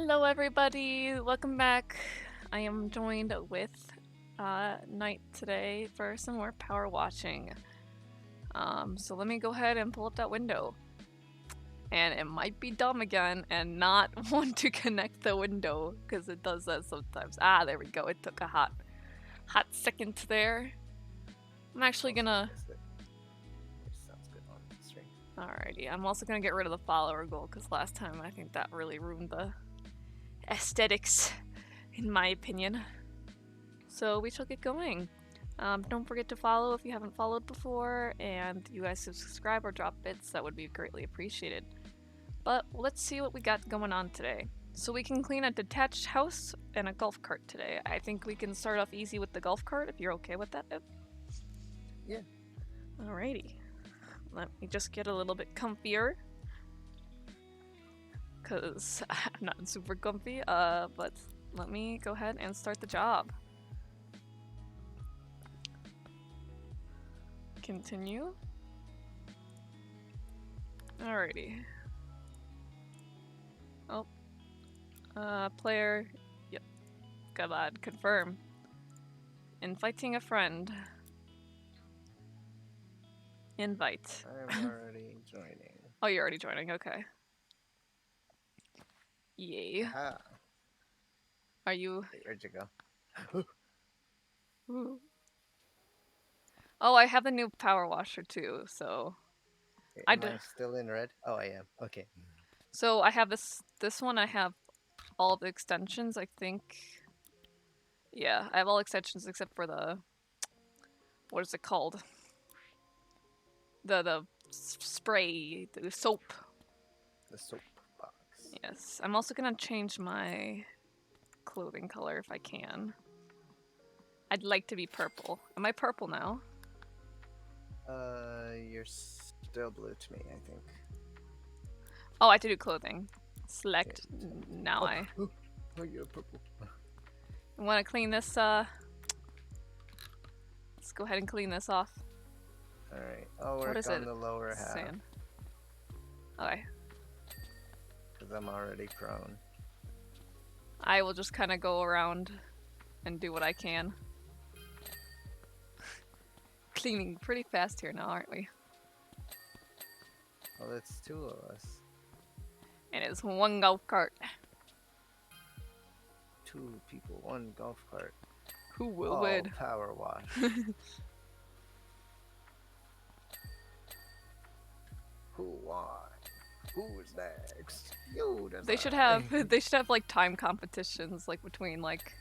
Hello, everybody. Welcome back. I am joined with Knight today for some more power watching. So let me go ahead and pull up that window. And it might be dumb again and not want to connect the window because it does that sometimes. Ah, there we go. It took a hot second there. I'm actually gonna. Sounds good on the stream. Alrighty. I'm also gonna get rid of the follower goal because last time I think that really ruined the aesthetics, in my opinion. So we shall get going. Don't forget to follow if you haven't followed before, and you guys to subscribe or drop bits, that would be greatly appreciated. But let's see what we got going on today. So we can clean a detached house and a golf cart today. I think we can start off easy with the golf cart if you're okay with that. Yeah. Alrighty. Let me just get a little bit comfier. Because I'm not super comfy, but let me go ahead and start the job. Continue. Alrighty. Oh. Player. Yep. Come on, confirm. Inviting a friend. Invite. I'm already joining. Oh, you're already joining, okay. Yay. Ah, Are you... where'd you go? Ooh. Oh, I have the new power washer too, so... Am I still in red? Oh, I am. Okay. So I have this one, I have all the extensions, I think. Yeah, I have all extensions except for the... What is it called? The spray, the soap. The soap box. Yes, I'm also gonna change my clothing color if I can. I'd like to be purple. Am I purple now? You're still blue to me, I think. Oh, I have to do clothing. Select. Okay. Now Oh, you're purple. I want to clean this, let's go ahead and clean this off. Alright, I'll work on the lower half. Sand. Okay. Because I'm already prone. I will just kind of go around and do what I can. Cleaning pretty fast here now, aren't we? Well, it's two of us. And it's one golf cart. Two people, one golf cart. Who will All win? power wash. Who won? Who's next? You They should have like time competitions like between like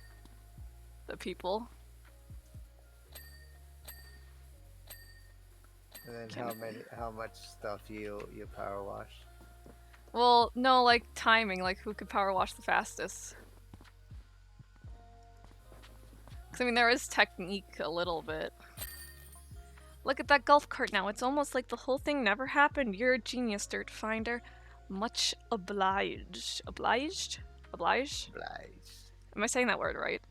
the people. And then how much stuff you power wash? Well, no, like timing, like who could power wash the fastest. Cause I mean there is technique a little bit. Look at that golf cart now. It's almost like the whole thing never happened. You're a genius, Dirt Finder. Much obliged. Obliged? Obliged? Obliged. Am I saying that word right?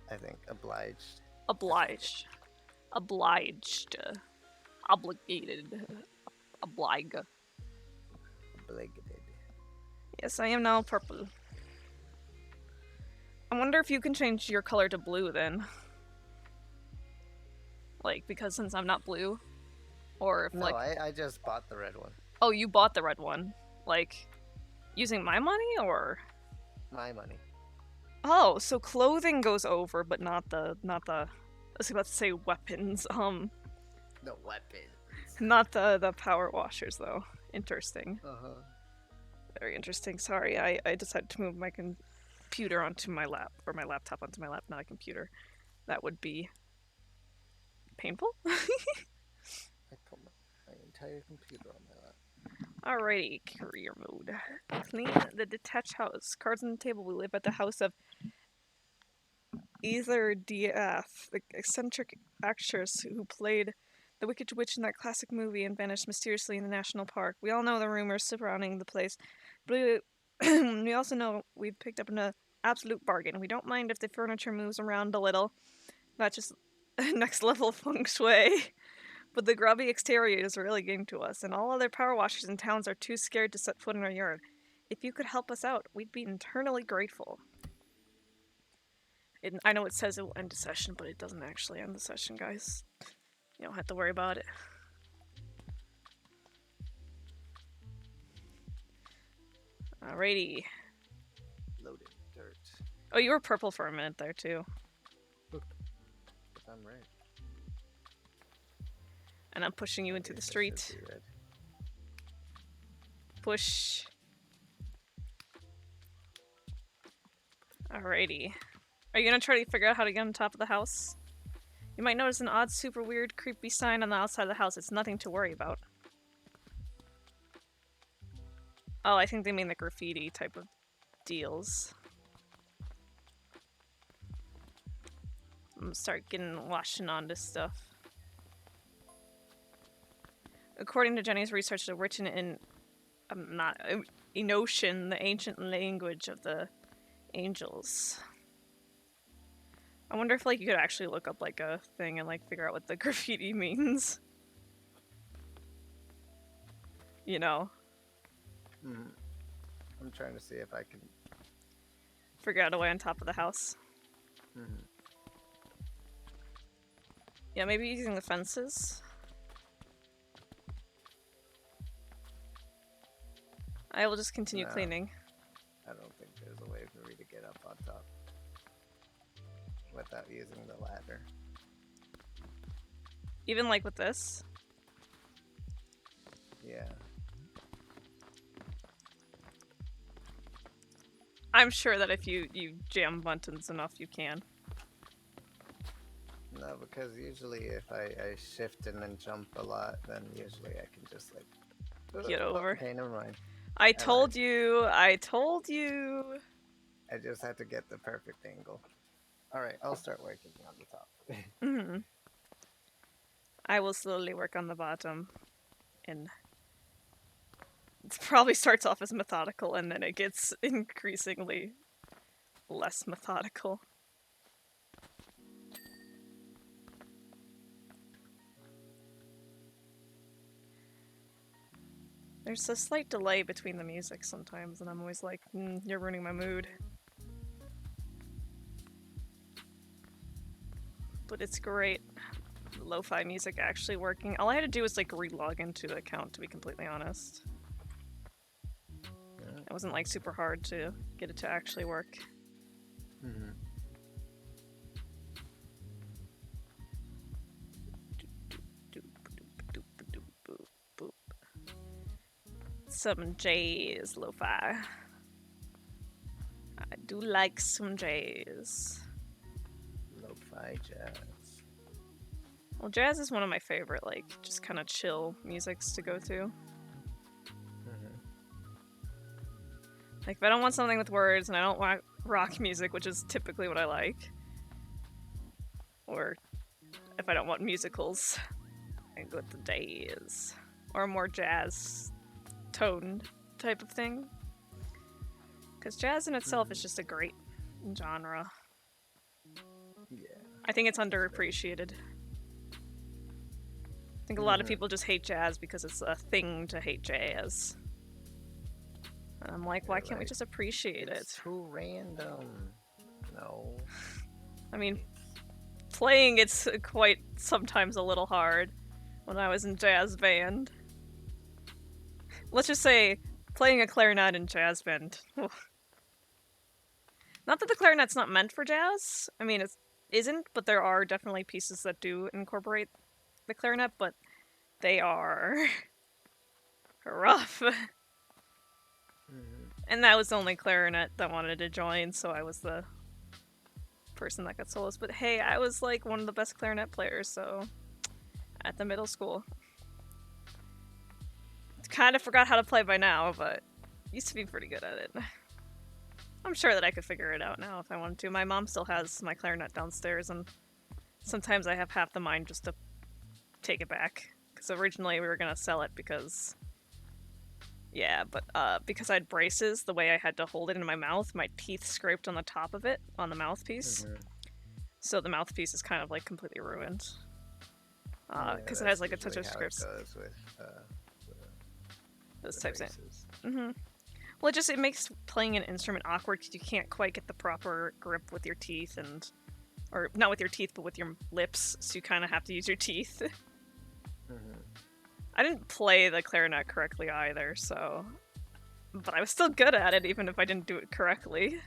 I think obliged. Obliged. Obliged. Obligated. Oblige. Obligated. Yes, I am now purple. I wonder if you can change your color to blue then. Like, because since I'm not blue. Or if no, like... I just bought the red one. Oh, you bought the red one. Like, using my money or? My money. Oh, so clothing goes over, but not the I was about to say weapons. The weapons. Not the power washers though. Interesting. Uh-huh. Very interesting. Sorry, I decided to move my computer onto my lap, or my laptop onto my lap, not a computer. That would be painful. I put my entire computer on my lap. Alrighty, career mode. Clean the detached house. Cards on the table. We live at the house of either DF, the eccentric actress who played the Wicked Witch in that classic movie and vanished mysteriously in the national park. We all know the rumors surrounding the place, but we also know we've picked up an absolute bargain. We don't mind if the furniture moves around a little. Not just next level feng shui. But the grubby exterior is really getting to us, and all other power washers in towns are too scared to set foot in our yard. If you could help us out, we'd be eternally grateful. I know it says it will end the session, but it doesn't actually end the session, guys. You don't have to worry about it. Alrighty. Loaded dirt. Oh, you were purple for a minute there, too. But I'm red. And I'm pushing you into the street. Push. Alrighty. Are you gonna try to figure out how to get on top of the house? You might notice an odd, super weird, creepy sign on the outside of the house. It's nothing to worry about. Oh, I think they mean the graffiti type of deals. I'm gonna start washing on this stuff. According to Jenny's research, they're written in Enotian, the ancient language of the angels. I wonder if, like, you could actually look up, like, a thing and, like, figure out what the graffiti means. You know? I'm trying to see if I can figure out a way on top of the house. Yeah, maybe using the fences. I will just continue cleaning. I don't think there's a way for me to get up on top without using the ladder. Even like with this? Yeah. I'm sure that if you jam buttons enough, you can. No, because usually if I shift and then jump a lot, then usually I can just like get over. Okay, never mind. I told you. I told you. I just had to get the perfect angle. Alright, I'll start working on the top. I will slowly work on the bottom. And it probably starts off as methodical and then it gets increasingly less methodical. There's a slight delay between the music sometimes, and I'm always like, you're ruining my mood. But it's great. Lo-fi music actually working. All I had to do was like re-log into the account, to be completely honest. It wasn't like super hard to get it to actually work. Some jazz lo-fi. I do like some jazz. Lo-fi jazz. Well, jazz is one of my favorite, like, just kind of chill musics to go to. Like, if I don't want something with words and I don't want rock music, which is typically what I like, or if I don't want musicals, I go with the jazz. Or a more jazz toned type of thing. Because jazz in itself is just a great genre. Yeah. I think it's underappreciated. I think a lot of people just hate jazz because it's a thing to hate jazz. And I'm like, why can't we just appreciate it? It's too random. No. I mean, playing it's quite sometimes a little hard when I was in jazz band. Let's just say, playing a clarinet in jazz band. Not that the clarinet's not meant for jazz. I mean, it isn't, but there are definitely pieces that do incorporate the clarinet, but they are rough. And that was the only clarinet that wanted to join, so I was the person that got solos. But hey, I was like one of the best clarinet players, so at the middle school. Kind of forgot how to play by now, but used to be pretty good at it. I'm sure that I could figure it out now if I wanted to. My mom still has my clarinet downstairs, and sometimes I have half the mind just to take it back. Because originally we were going to sell it because... Yeah, but because I had braces, the way I had to hold it in my mouth, my teeth scraped on the top of it, on the mouthpiece. So the mouthpiece is kind of like completely ruined. Because it has like a touch of scripts. Those types of... Well, it makes playing an instrument awkward because you can't quite get the proper grip with your teeth or not with your teeth, but with your lips. So you kind of have to use your teeth. Mm-hmm. I didn't play the clarinet correctly either, so, but I was still good at it even if I didn't do it correctly.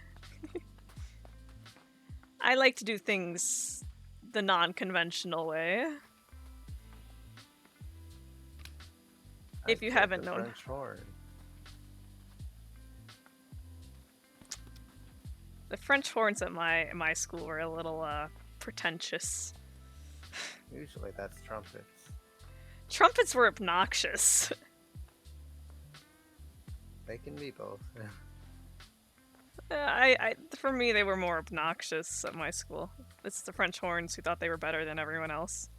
I like to do things the non-conventional way. If you haven't known. French horn. The French horns at my school were a little pretentious. Usually that's trumpets. Trumpets were obnoxious. They can be both. For me, they were more obnoxious at my school. It's the French horns who thought they were better than everyone else.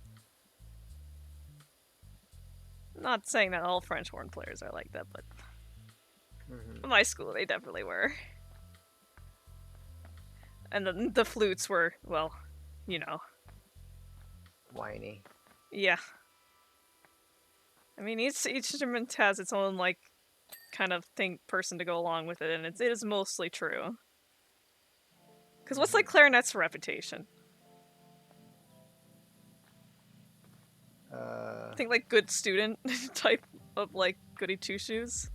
Not saying that all French horn players are like that, but at my school they definitely were. And the flutes were, well, you know. Whiny. Yeah. I mean, each instrument has its own, like, kind of person to go along with it, and it is mostly true. Because what's, like, clarinet's reputation? I think, like, good student type of, like, goody two-shoes.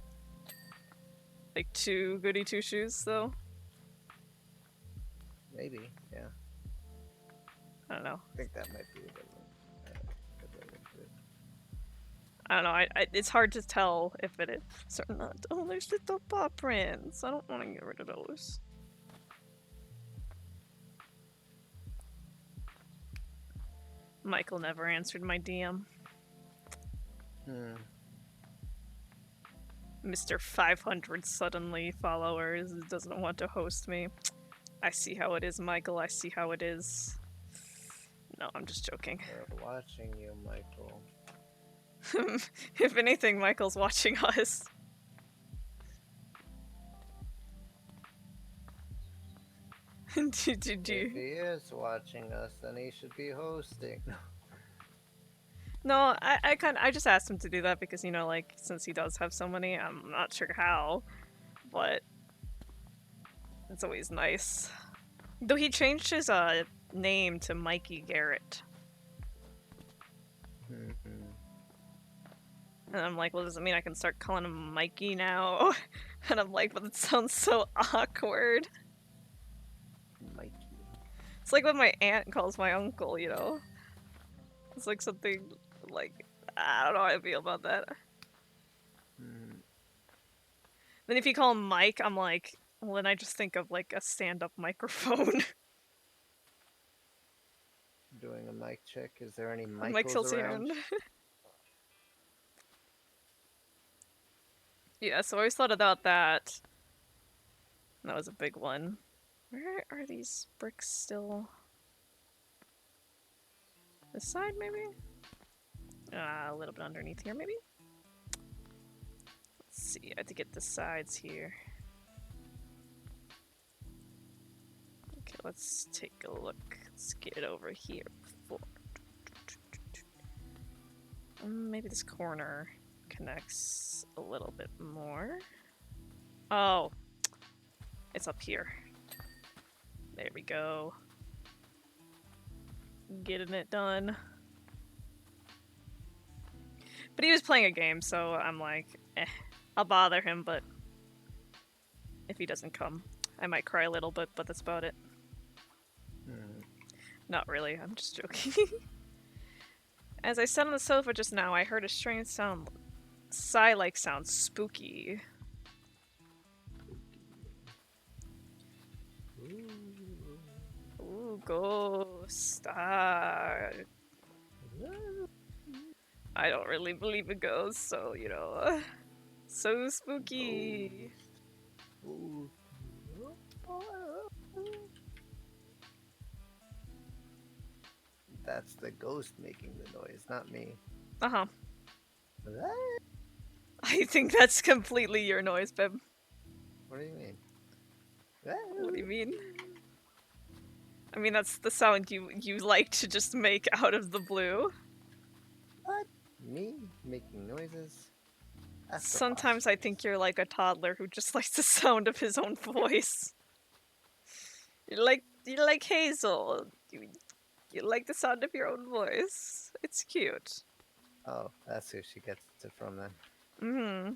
Like, two goody two-shoes, though. Maybe, yeah. I don't know. I think that might be a good one. I don't know. It's hard to tell if it is or not. Oh, there's little paw prints. I don't want to get rid of those. Michael never answered my DM. Mr. 500 suddenly followers doesn't want to host me. I see how it is, Michael. I see how it is. No, I'm just joking. We're watching you, Michael. If anything, Michael's watching us. If he is watching us, then he should be hosting. No, I just asked him to do that because, you know, like, since he does have so many, I'm not sure how, but it's always nice. Though he changed his name to Mikey Garrett. And I'm like, well, does it mean I can start calling him Mikey now? And I'm like, but it sounds so awkward. Mikey. It's like what my aunt calls my uncle, you know? It's like something, like, I don't know how I feel about that. Then if you call him Mike, I'm like, well, then I just think of, like, a stand-up microphone. Doing a mic check. Is there any Michael's around? Yeah, so I always thought about that. That was a big one. Where are these bricks still? This side, maybe? A little bit underneath here, maybe? Let's see, I have to get the sides here. Okay, let's take a look. Let's get over here before. Maybe this corner connects a little bit more. Oh, it's up here. There we go. Getting it done. But he was playing a game, so I'm like, I'll bother him, but if he doesn't come, I might cry a little bit, but that's about it. Not really, I'm just joking. As I sat on the sofa just now, I heard a strange sound. Sigh-like sound. Spooky. Ooh, ghost. I don't really believe in ghosts, so, you know. So spooky. That's the ghost making the noise, not me. Uh-huh. I think that's completely your noise, Bib. What do you mean? What do you mean? I mean, that's the sound you like to just make out of the blue. What? Me? Making noises? That's Sometimes I preposterous. think you're like a toddler who just likes the sound of his own voice. You're like Hazel. You like the sound of your own voice. It's cute. Oh, that's who she gets it from then. Hmm.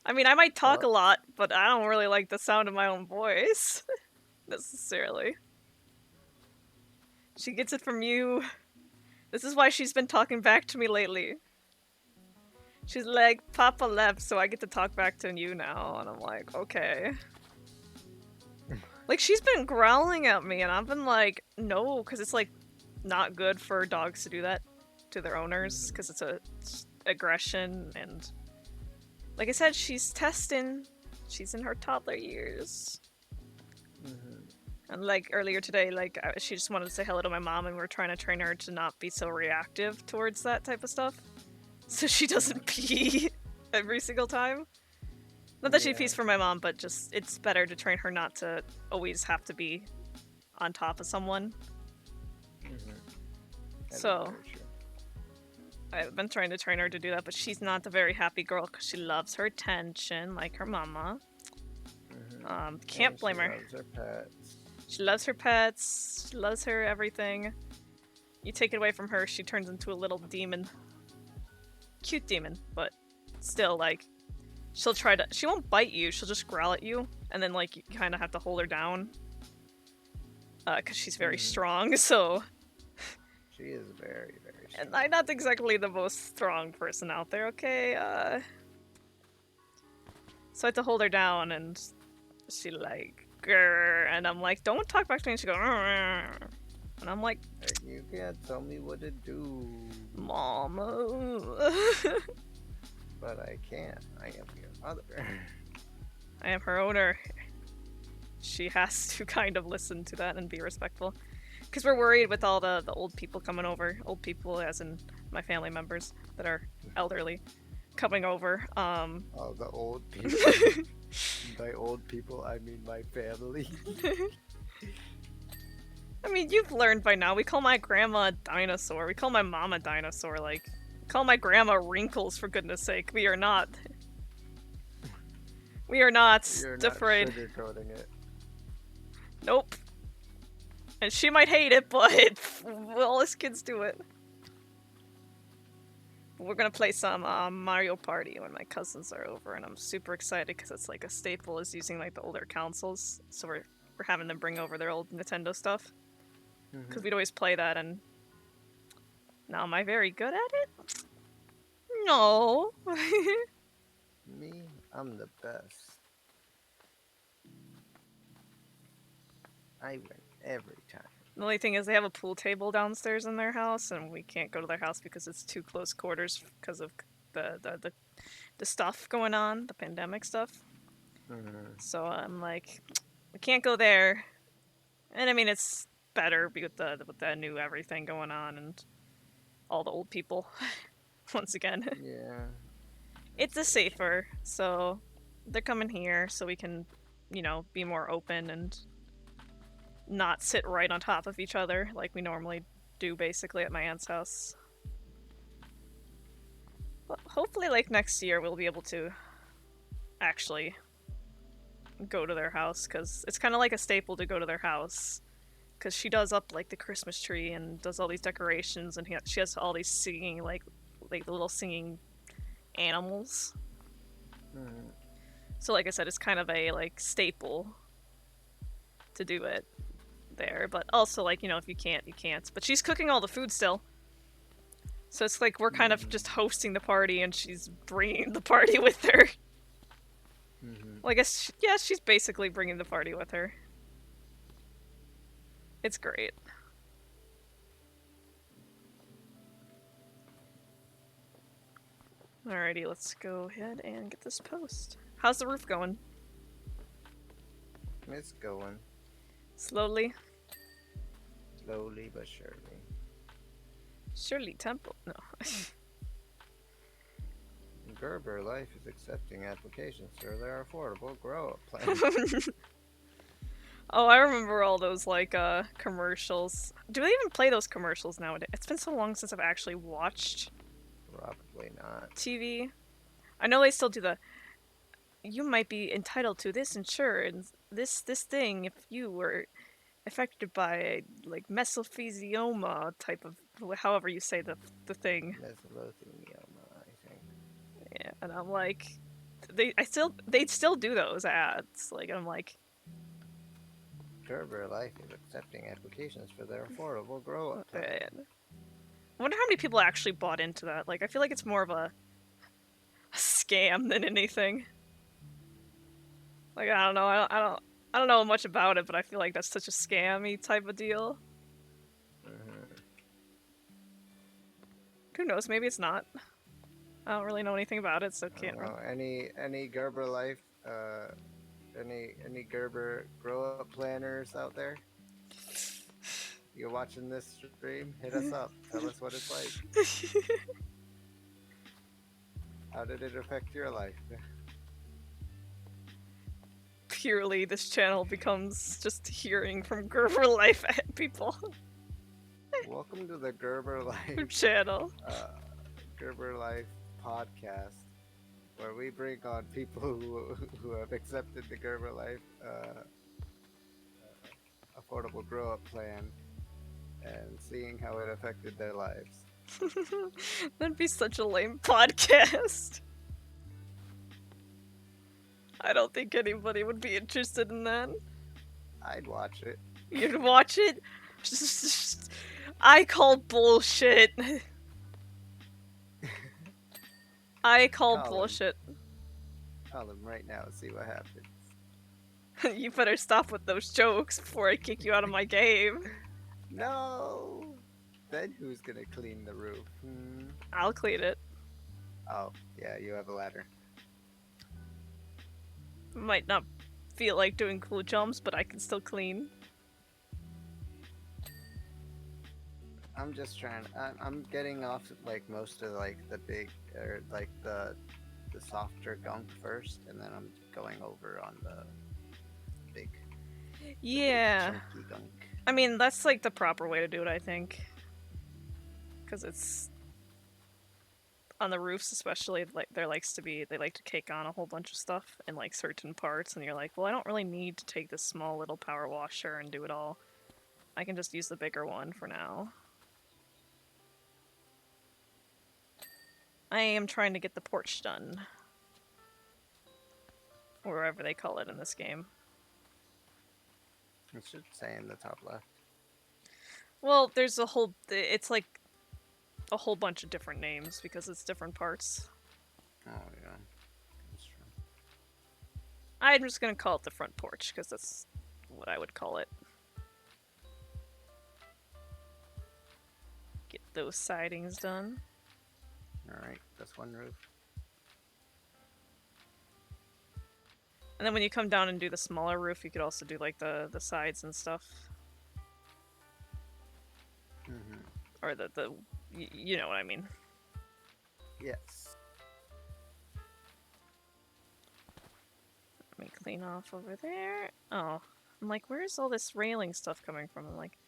I mean, I might talk a Well, lot, but I don't really like the sound of my own voice necessarily. She gets it from you. This is why she's been talking back to me lately. She's like, Papa left, so I get to talk back to you now. And I'm like, okay. Like, she's been growling at me, and I've been like, no, because it's like not good for dogs to do that to their owners, because it's aggression. And like I said, she's testing. She's in her toddler years. mm-hmm. And like earlier today, like she just wanted to say hello to my mom, and we're trying to train her to not be so reactive towards that type of stuff, so she doesn't pee every single time. Not that she Yeah. pees for my mom, but just it's better to train her not to always have to be on top of someone. Mm-hmm. That is So very true. I've been trying to train her to do that, but she's not a very happy girl because she loves her attention, like her mama. Can't And she blame her. loves her pets. She loves her pets. She loves her everything. You take it away from her, she turns into a little demon. Cute demon, but still, like, she'll try to. She won't bite you, she'll just growl at you, and then, like, you kind of have to hold her down. Because she's very strong, so. She is very, very strong. And I'm not exactly the most strong person out there, okay? So I had to hold her down, and she, like, grrr, and I'm like, don't talk back to me, and she goes, grrr. And I'm like, You can't tell me what to do. Mama. But I can't. I am your mother. I am her owner. She has to kind of listen to that and be respectful. Because we're worried with all the old people coming over. Old people, as in my family members that are elderly, coming over. All the old people. By old people, I mean my family. I mean, you've learned by now. We call my grandma a dinosaur. We call my mom a dinosaur. Like, we call my grandma Wrinkles, for goodness sake. We are not. We are not You're not afraid. sugarcoating it. Nope. And she might hate it, but all us kids do it. We're gonna play some Mario Party when my cousins are over, and I'm super excited because it's like a staple is using like the older consoles. So we're having them bring over their old Nintendo stuff because we'd always play that. And now, am I very good at it? No. Me, I'm the best. I win every time. The only thing is they have a pool table downstairs in their house, and we can't go to their house because it's too close quarters because of the stuff going on, the pandemic stuff. So I'm like, we can't go there. And I mean, it's better with the new everything going on and all the old people. Once again, Yeah. it's a safer. So they're coming here so we can, be more open and not sit right on top of each other like we normally do basically at my aunt's house. But hopefully, like next year, we'll be able to actually go to their house because it's kind of like a staple to go to their house because she does up like the Christmas tree and does all these decorations and she has all these singing like the little singing animals. So like I said, it's kind of a like staple to do it there, but also like if you can't, you can't. But she's cooking all the food still, so it's like we're kind of just hosting the party and she's bringing the party with her. Well, I guess she's basically bringing the party with her. It's great. Alrighty, let's go ahead and get this post. How's the roof going? It's going. Slowly? Slowly but surely. Surely Temple. No. Gerber Life is accepting applications for their affordable grow-up plan. Oh, I remember all those like commercials. Do they even play those commercials nowadays? It's been so long since I've actually watched Probably not. TV. I know they still do the. You might be entitled to this insurance, this thing if you were affected by like mesothelioma type of however you say the thing. Mesothelioma, I think. Yeah, and I'm like, they'd still do those ads. Like I'm like, Gerber Life is accepting applications for their affordable grow-up plan. man. I wonder how many people actually bought into that. Like I feel like it's more of a scam than anything. Like I don't know, I don't know much about it, but I feel like that's such a scammy type of deal. Mm-hmm. Who knows? Maybe it's not. I don't really know anything about it, so I can't. don't know. Any Gerber Life, any Gerber grow-up planners out there? You're watching this stream? Hit us up. Tell us what it's like. How did it affect your life? Purely, this channel becomes just hearing from Gerber Life people. Welcome to the Gerber Life channel. Gerber Life podcast, where we bring on people who have accepted the Gerber Life affordable grow up plan and seeing how it affected their lives. That'd be such a lame podcast. I don't think anybody would be interested in that. I'd watch it. You'd watch it? I call bullshit. I call bullshit. Call him right now and see what happens. You better stop with those jokes before I kick you out of my game. No! Then who's gonna clean the roof? I'll clean it. Oh, yeah, you have a ladder. Might not feel like doing cool jumps, but I can still clean. I'm just trying. I'm getting off like most of like the big or like the softer gunk first, and then I'm going over on the big. Yeah. The big chunky gunk. I mean, that's like the proper way to do it, I think. Because it's on the roofs, especially. Like they like to cake on a whole bunch of stuff in like certain parts, and you're like, well, I don't really need to take this small little power washer and do it all. I can just use the bigger one for now. I am trying to get the porch done. Or wherever they call it in this game. It should say in the top left. Well, there's a whole... It's like a whole bunch of different names because it's different parts. Oh, yeah. That's true. I'm just gonna call it the front porch because that's what I would call it. Get those sidings done. Alright, that's one roof. And then when you come down and do the smaller roof, you could also do like the sides and stuff. Mm-hmm. Or you know what I mean. Yes. Let me clean off over there. Oh, I'm like, where's all this railing stuff coming from? I'm like,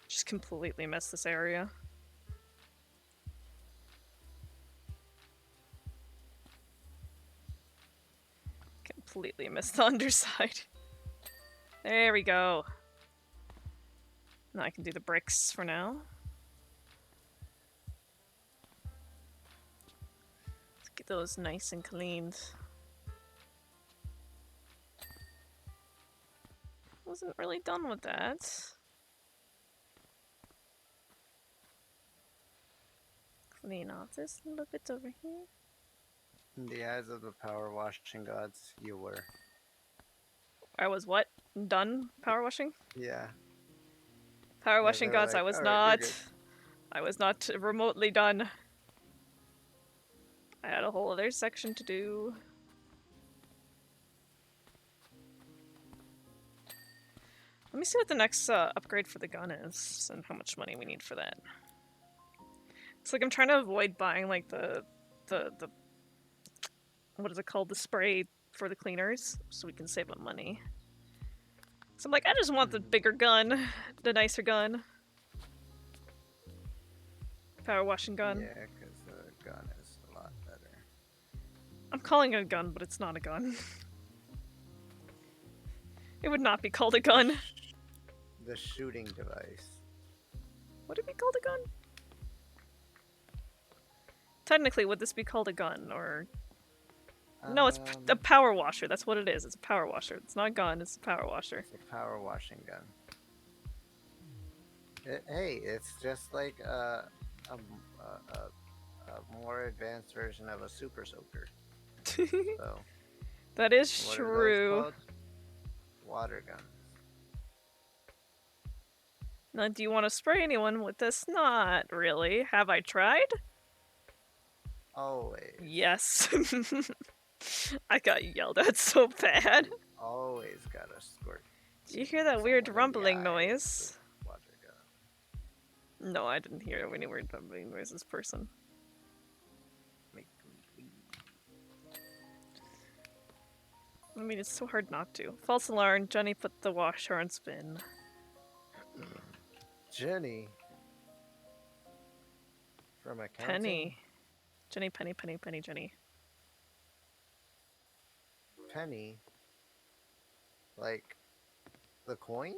just completely missed this area. Completely missed the underside. There we go. Now I can do the bricks for now. Let's get those nice and cleaned. Wasn't really done with that. Clean off this little bit over here. In the eyes of the power washing gods, you were. I was what? Done power washing? Yeah. Power washing gods, like, I was "Alright, not. you're good." I was not remotely done. I had a whole other section to do. Let me see what the next upgrade for the gun is and how much money we need for that. It's like I'm trying to avoid buying like the what is it called? The spray for the cleaners so we can save up money. So I'm like, I just want the bigger gun, the nicer gun. Power washing gun. Yeah, because the gun is a lot better. I'm calling it a gun, but it's not a gun. It would not be called a gun. The shooting device. Would it be called a gun? Technically, would this be called a gun, or... No, it's a Um, power washer. That's what it is. It's a power washer. It's not a gun, it's a power washer. it's a power washing gun. Hey, it's just like a more advanced version of a super soaker. So, That is what are those true. called? Water guns. Now, do you want to spray anyone with this? Not really. Have I tried? Always. Yes. I got yelled at so bad. Always gotta squirt. Did you hear that weird someone in the rumbling eyes noise? with water gun. No, I didn't hear any weird rumbling noises, person. Make them bleed. I mean, it's so hard not to. False alarm, Jenny put the washer on spin. Jenny. From accounting. Penny. Jenny, Penny, Penny, Penny, Jenny. Penny. Like the coin?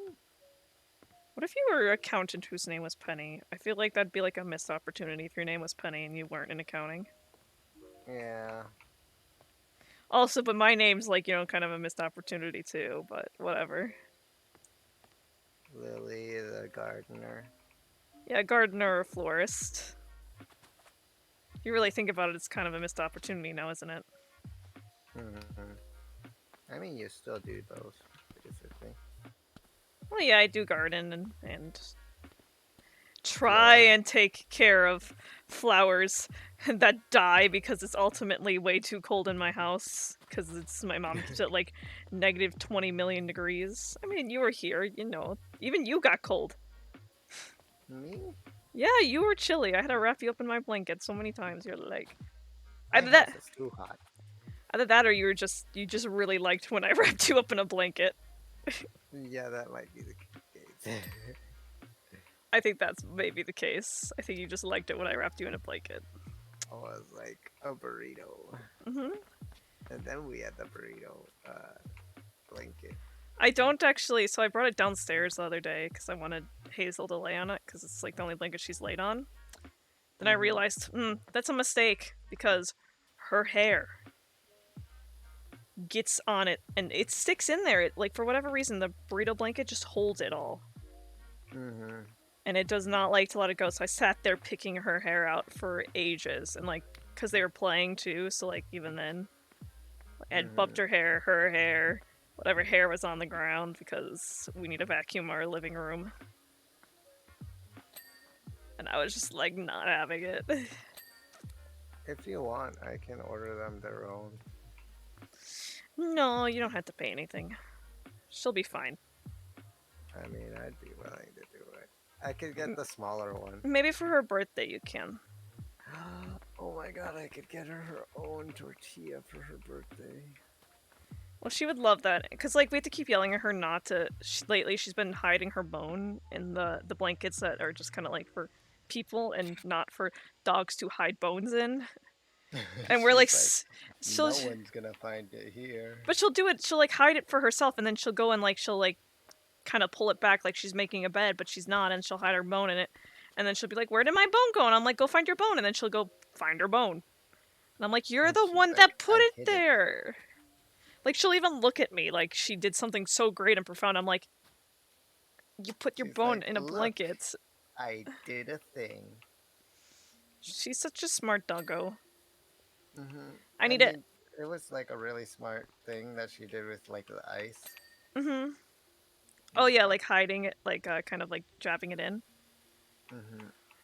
What if you were an accountant whose name was Penny? I feel like that'd be like a missed opportunity if your name was Penny and you weren't in accounting. Yeah. Also, but my name's like, kind of a missed opportunity too, but whatever. Lily the gardener. Yeah, gardener or florist. If you really think about it, it's kind of a missed opportunity now, isn't it? I mean, you still do both, basically. Well, yeah, I do garden and try and take care of flowers that die because it's ultimately way too cold in my house because it's my mom keeps it like negative 20 million degrees. I mean, you were here, even you got cold. Me? Yeah, you were chilly. I had to wrap you up in my blanket so many times. You're like, My either house that, is too hot. either that, or you just really liked when I wrapped you up in a blanket. Yeah, that might be the case. I think that's maybe the case. I think you just liked it when I wrapped you in a blanket. I was like a burrito. Mhm. And then we had the burrito blanket. I don't actually. So I brought it downstairs the other day because I wanted Hazel to lay on it because it's like the only blanket she's laid on. Then I realized, that's a mistake because her hair gets on it and it sticks in there. Like for whatever reason, the burrito blanket just holds it all. And it does not like to let it go. So I sat there picking her hair out for ages, and like because they were playing too. So like even then, I had bumped her hair, whatever hair was on the ground because we need to vacuum our living room. And I was just like not having it. If you want, I can order them their own. No, you don't have to pay anything. She'll be fine. I mean, I'd be willing to do it. I could get the smaller one. Maybe for her birthday you can. Oh my god, I could get her own tortilla for her birthday. Well, she would love that. Because, like, we have to keep yelling at her not to... lately, she's been hiding her bone in the blankets that are just kind of, like, for people and not for dogs to hide bones in. And we're like... no one's gonna find it here. But she'll do it... She'll, like, hide it for herself, and then she'll go and, like, she'll, like, kind of pull it back like she's making a bed, but she's not, and she'll hide her bone in it. And then she'll be like, where did my bone go? And I'm like, go find your bone. And then she'll go find her bone. And I'm like, you're the one that put it there. Like, she'll even look at me like she did something so great and profound. I'm like, you put your bone in a blanket. I did a thing. She's such a smart doggo. I mean, it was like a really smart thing that she did with like the ice. Oh yeah, like hiding it, like kind of like jabbing it in.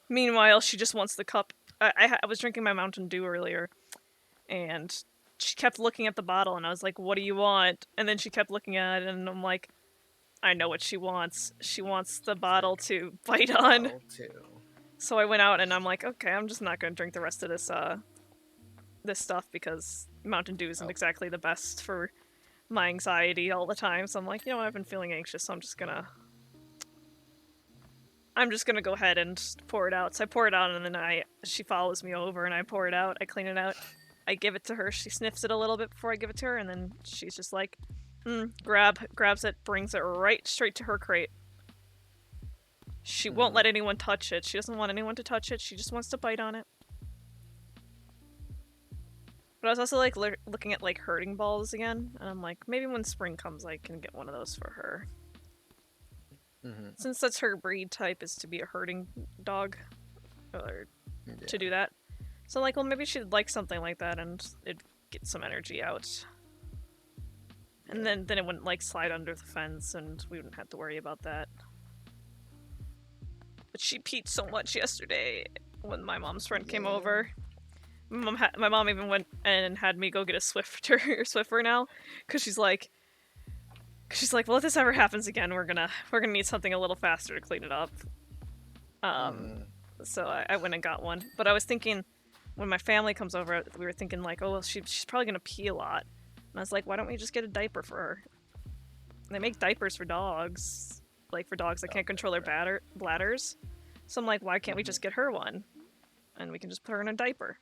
Meanwhile, she just wants the cup. I was drinking my Mountain Dew earlier, and she kept looking at the bottle, and I was like, what do you want? And then she kept looking at it, and I'm like, I know what she wants. She wants the bottle to bite on. So I went out, and I'm like, okay, I'm just not going to drink the rest of this stuff because Mountain Dew isn't exactly the best for my anxiety all the time. So I'm like, you know what, I've been feeling anxious, so I'm just gonna go ahead and pour it out. So I pour it out, and then she follows me over, and I pour it out. I clean it out. I give it to her. She sniffs it a little bit before I give it to her, and then she's just like, grabs it, brings it right straight to her crate. She won't let anyone touch it. She doesn't want anyone to touch it. She just wants to bite on it. But I was also like looking at like herding balls again, and I'm like, maybe when spring comes, I can get one of those for her. Since that's her breed type is to be a herding dog, or to do that. So like, well, maybe she'd like something like that, and it'd get some energy out. And then it wouldn't like slide under the fence, and we wouldn't have to worry about that. But she peed so much yesterday when my mom's friend came over. My mom even went and had me go get a Swiffer now, because she's like, well, if this ever happens again, we're gonna need something a little faster to clean it up. So I went and got one. But I was thinking, when my family comes over, we were thinking like, oh well, she's probably gonna pee a lot, and I was like, why don't we just get a diaper for her? They make diapers for dogs, like for dogs that can't control their bladders. So I'm like, why can't we just get her one, and we can just put her in a diaper?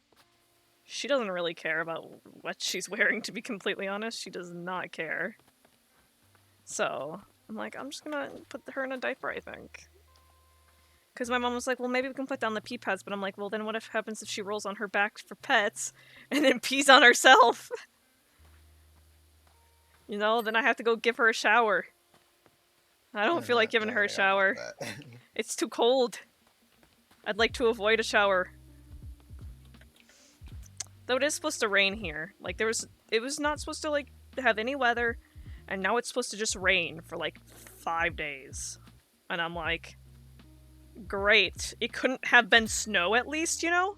She doesn't really care about what she's wearing, to be completely honest. She does not care. So I'm like, I'm just gonna put her in a diaper, I think. Because my mom was like, well, maybe we can put down the pee pads, but I'm like, well, then what happens if she rolls on her back for pets and then pees on herself? You know, then I have to go give her a shower. I don't feel like giving her a shower. It's too cold. I'd like to avoid a shower. Though it is supposed to rain here. Like, it was not supposed to, like, have any weather, and now it's supposed to just rain for, like, 5 days. And I'm like, great. It couldn't have been snow at least, you know?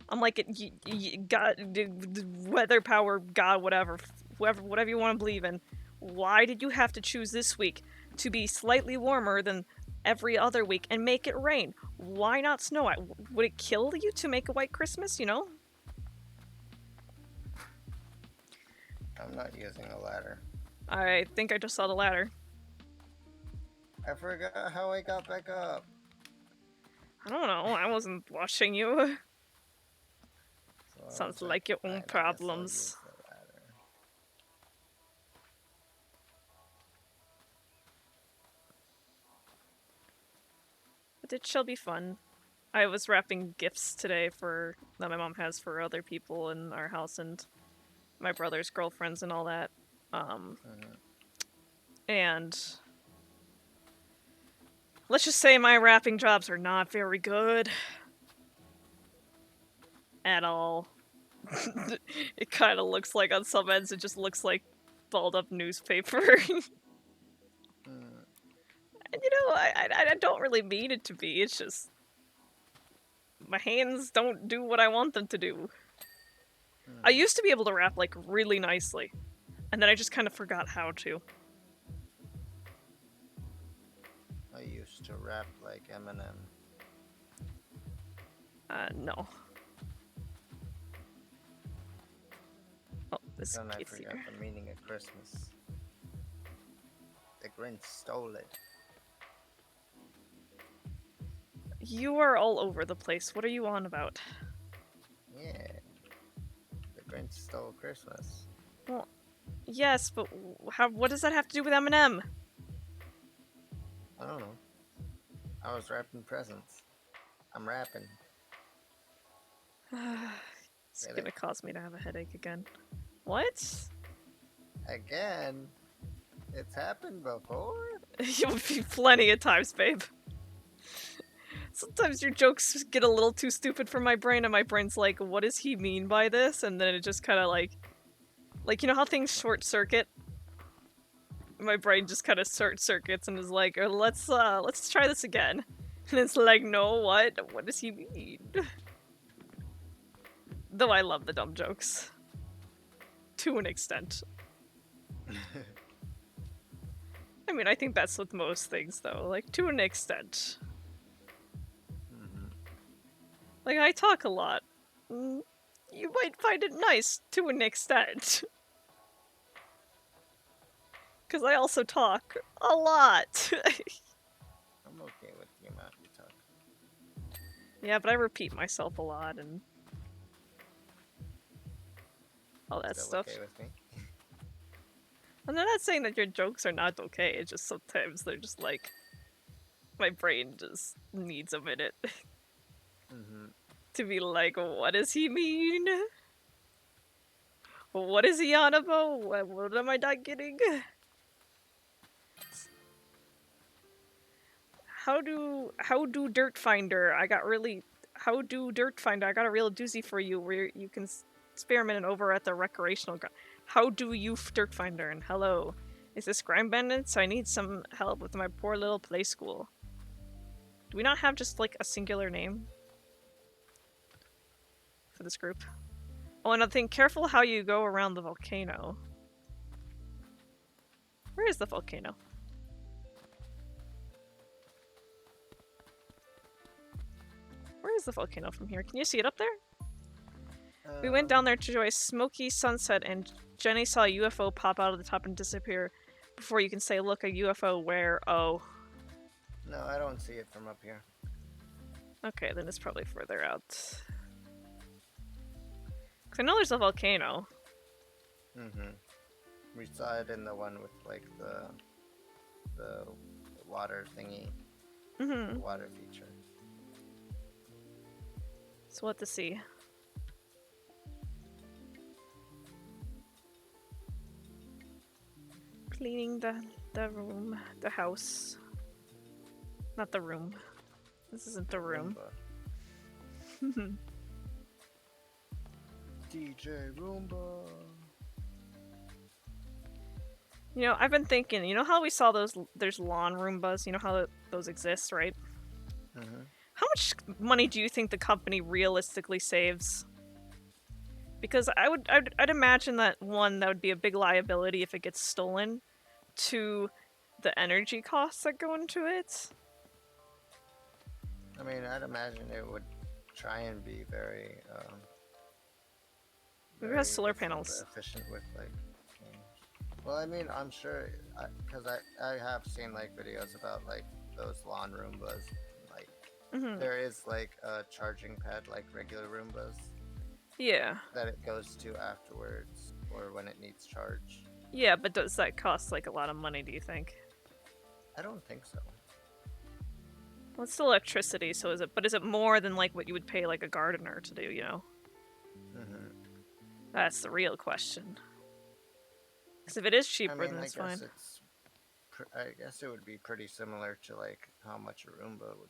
I'm like, God, weather power, God, whatever you want to believe in. Why did you have to choose this week to be slightly warmer than every other week and make it rain? Why not snow? Would it kill you to make a white Christmas, you know? I'm not using a ladder. I think I just saw the ladder. I forgot how I got back up. I don't know. I wasn't watching you. Sounds like your own problems. But it shall be fun. I was wrapping gifts today that my mom has for other people in our house and my brother's girlfriends and all that. And let's just say my wrapping jobs are not very good. At all. It kind of looks like on some ends it just looks like balled up newspaper. And you know, I don't really mean it to be, it's just my hands don't do what I want them to do. I used to be able to wrap like really nicely, and then I just kind of forgot how to. I used to rap like Eminem. No. Oh, this Then I kid's forgot here. the meaning of Christmas. The Grinch stole it. You are all over the place. What are you on about? Yeah. The Grinch stole Christmas. Well, yes, but what does that have to do with Eminem? I don't know. I was wrapping presents. I'm rapping. It's gonna cause me to have a headache again. What? Again? It's happened before? You'll be plenty of times, babe. Sometimes your jokes get a little too stupid for my brain, and my brain's like, what does he mean by this? And then it just kind of like, you know how things short circuit? My brain just kind of short circuits and is like, let's try this again. And it's like, no, what? What does he mean? Though I love the dumb jokes. To an extent. I mean, I think that's with most things, though. Like, to an extent. Like, I talk a lot. You might find it nice, to an extent. Because I also talk a lot. I'm okay with the amount you talk. Yeah, but I repeat myself a lot, and... all that Still stuff. okay with me. And I'm not saying that your jokes are not okay. It's just sometimes they're just like my brain just needs a minute Mm-hmm. to be like, what does he mean? What is he on about? What am I not getting? How do Dirt Finder? How do Dirt Finder? I got a real doozy for you where you can experiment over at the recreational ground. How do you Dirt Finder? And hello, is this Grime Bandits? I need some help with my poor little play school. Do we not have just like a singular name for this group? Oh, another thing, careful how you go around the volcano. Where is the volcano? Where is the volcano from here? Can you see it up there? We went down there to enjoy a smoky sunset, and Jenny saw a UFO pop out of the top and disappear before you can say, look, a UFO where? Oh. No, I don't see it from up here. Okay, then it's probably further out. Because I know there's a volcano. Mm-hmm. We saw it in the one with like the water thingy, Mm-hmm. water feature. So what to see? Cleaning the room, the house. Not the room. This isn't the room. DJ Roomba. You know, I've been thinking, you know how we saw there's lawn Roombas? You know how those exist, right? Mm-hmm. How much money do you think the company realistically saves? Because I'd imagine that one, that would be a big liability if it gets stolen. Two, the energy costs that go into it. I mean, I'd imagine it would try and be very, Maybe it has solar panels. efficient with like. Well, I mean, I'm sure, because I have seen like videos about like those lawn Roombas. Like, there is like a charging pad like regular Roombas. Yeah. That it goes to afterwards or when it needs charge. Yeah, but does that cost like a lot of money, do you think? I don't think so. Well, it's still electricity, so is it more than like what you would pay like a gardener to do, you know? Mm-hmm. That's the real question. Because if it is cheaper, then it's fine. I guess it would be pretty similar to like how much a Roomba would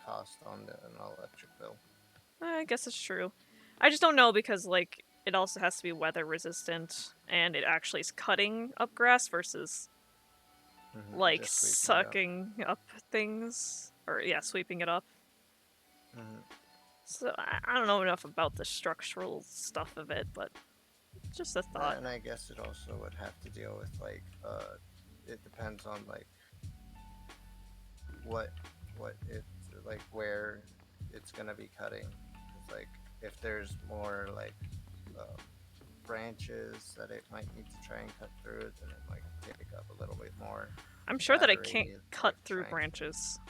cost on an electric bill. I guess it's true. I just don't know because like it also has to be weather resistant, and it actually is cutting up grass versus like sucking up things, or yeah, sweeping it up. Mm-hmm. So I don't know enough about the structural stuff of it, but just a thought. And I guess it also would have to deal with like it depends on like what it's like where it's gonna be cutting. It's like if there's more like branches that it might need to try and cut through, then it might take up a little bit more. I'm sure that it can't cut through branches.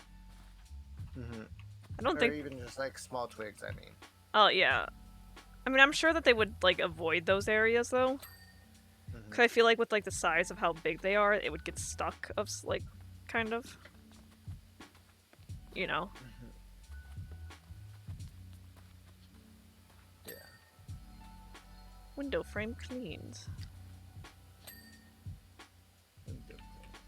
Mm-hmm. I don't think. Or even just like small twigs, I mean. Oh, yeah. I mean, I'm sure that they would like avoid those areas though. Because I feel like with like the size of how big they are, it would get stuck of like, kind of. You know? Yeah. Window frame cleaned. Window cleaner.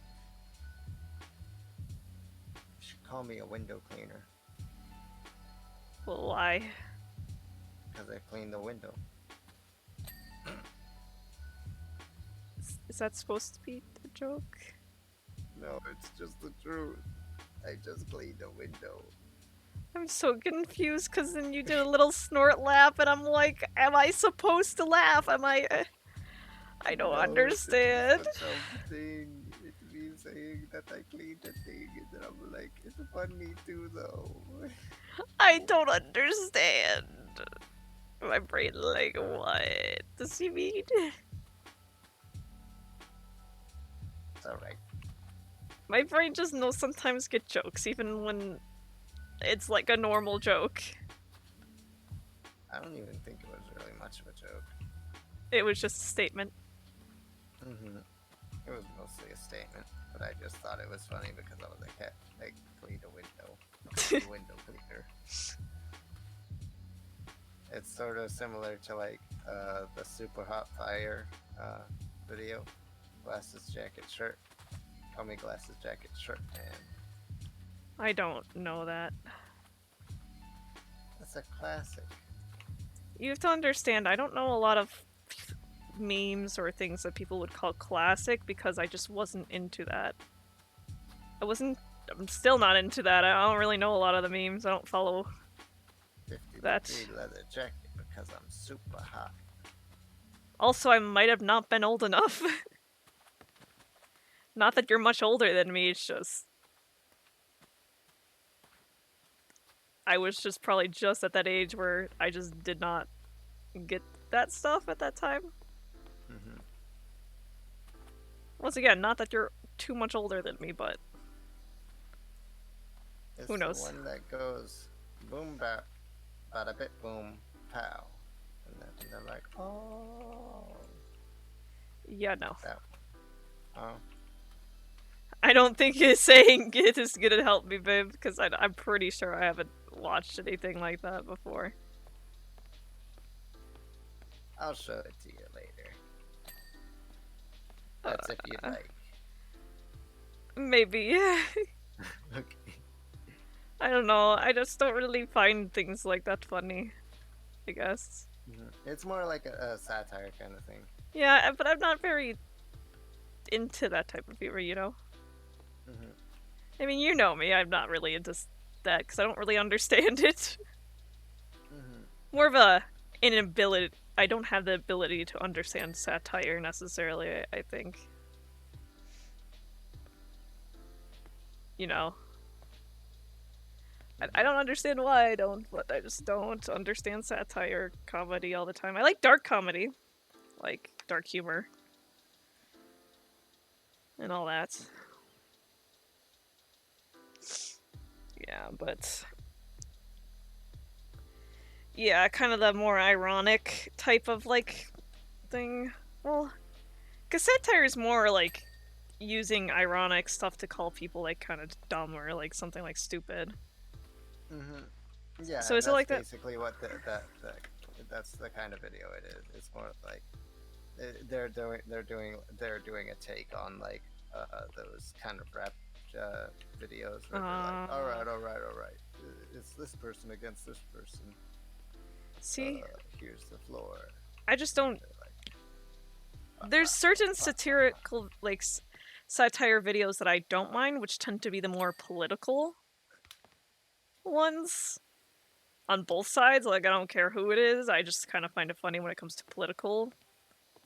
You should call me a window cleaner. Well, why? Because I clean the window. Is that supposed to be a joke? No, it's just the truth. I just cleaned the window. I'm so confused because then you did a little snort laugh and I'm like, am I supposed to laugh? Am I... I don't understand. It's a dumb thing. It's me saying that I cleaned the thing and then I'm like, it's funny too though. I don't understand. My brain like, what does he mean? It's alright. My brain just knows sometimes get jokes, even when it's like a normal joke. I don't even think it was really much of a joke. It was just a statement. Hmm. It was mostly a statement, but I just thought it was funny because I was like, hey, like clean a window, the window cleaner. It's sort of similar to like the super hot fire uh, video, glasses, jacket, shirt. Call me glasses, jacket, shirt, man. I don't know that. That's a classic. You have to understand, I don't know a lot of memes or things that people would call classic because I just wasn't into that. I wasn't. I'm still not into that. I don't really know a lot of the memes. I don't follow 50 that. degree leather jacket because I'm super hot. Also, I might have not been old enough. Not that you're much older than me, it's just. I was just probably just at that age where I just did not get that stuff at that time. Hmm. Once again, not that you're too much older than me, but who It's the knows? one that goes boom bap, bada bit boom, pow. And then they're like, oh, Yeah, no. that one. Oh, I don't think his saying it is gonna help me, babe, because I'm pretty sure I haven't watched anything like that before. I'll show it to you later. That's if you'd like. Maybe. Okay. I don't know. I just don't really find things like that funny, I guess. It's more like a satire kind of thing. Yeah, but I'm not very into that type of humor, you know? Hmm. I mean, you know me. I'm not really into that because I don't really understand it. Hmm. More of a inability. I don't have the ability to understand satire necessarily, I think. You know? I don't understand why I don't, but I just don't understand satire comedy all the time. I like dark comedy, like dark humor and all that. Yeah, but yeah, kind of the more ironic type of like thing. Well, because satire is more like using ironic stuff to call people like kind of dumb or like something like stupid. Hmm. Yeah, So and is it that's like that? basically what that's the kind of video it is. It's more like they're doing a take on like those kind of rap videos where they're like, all right, it's this person against this person. See, Here's the floor, I just and don't. they're like, There's certain bah, bah, bah. satirical like satire videos that I don't mind, which tend to be the more political ones on both sides. Like I don't care who it is. I just kind of find it funny when it comes to political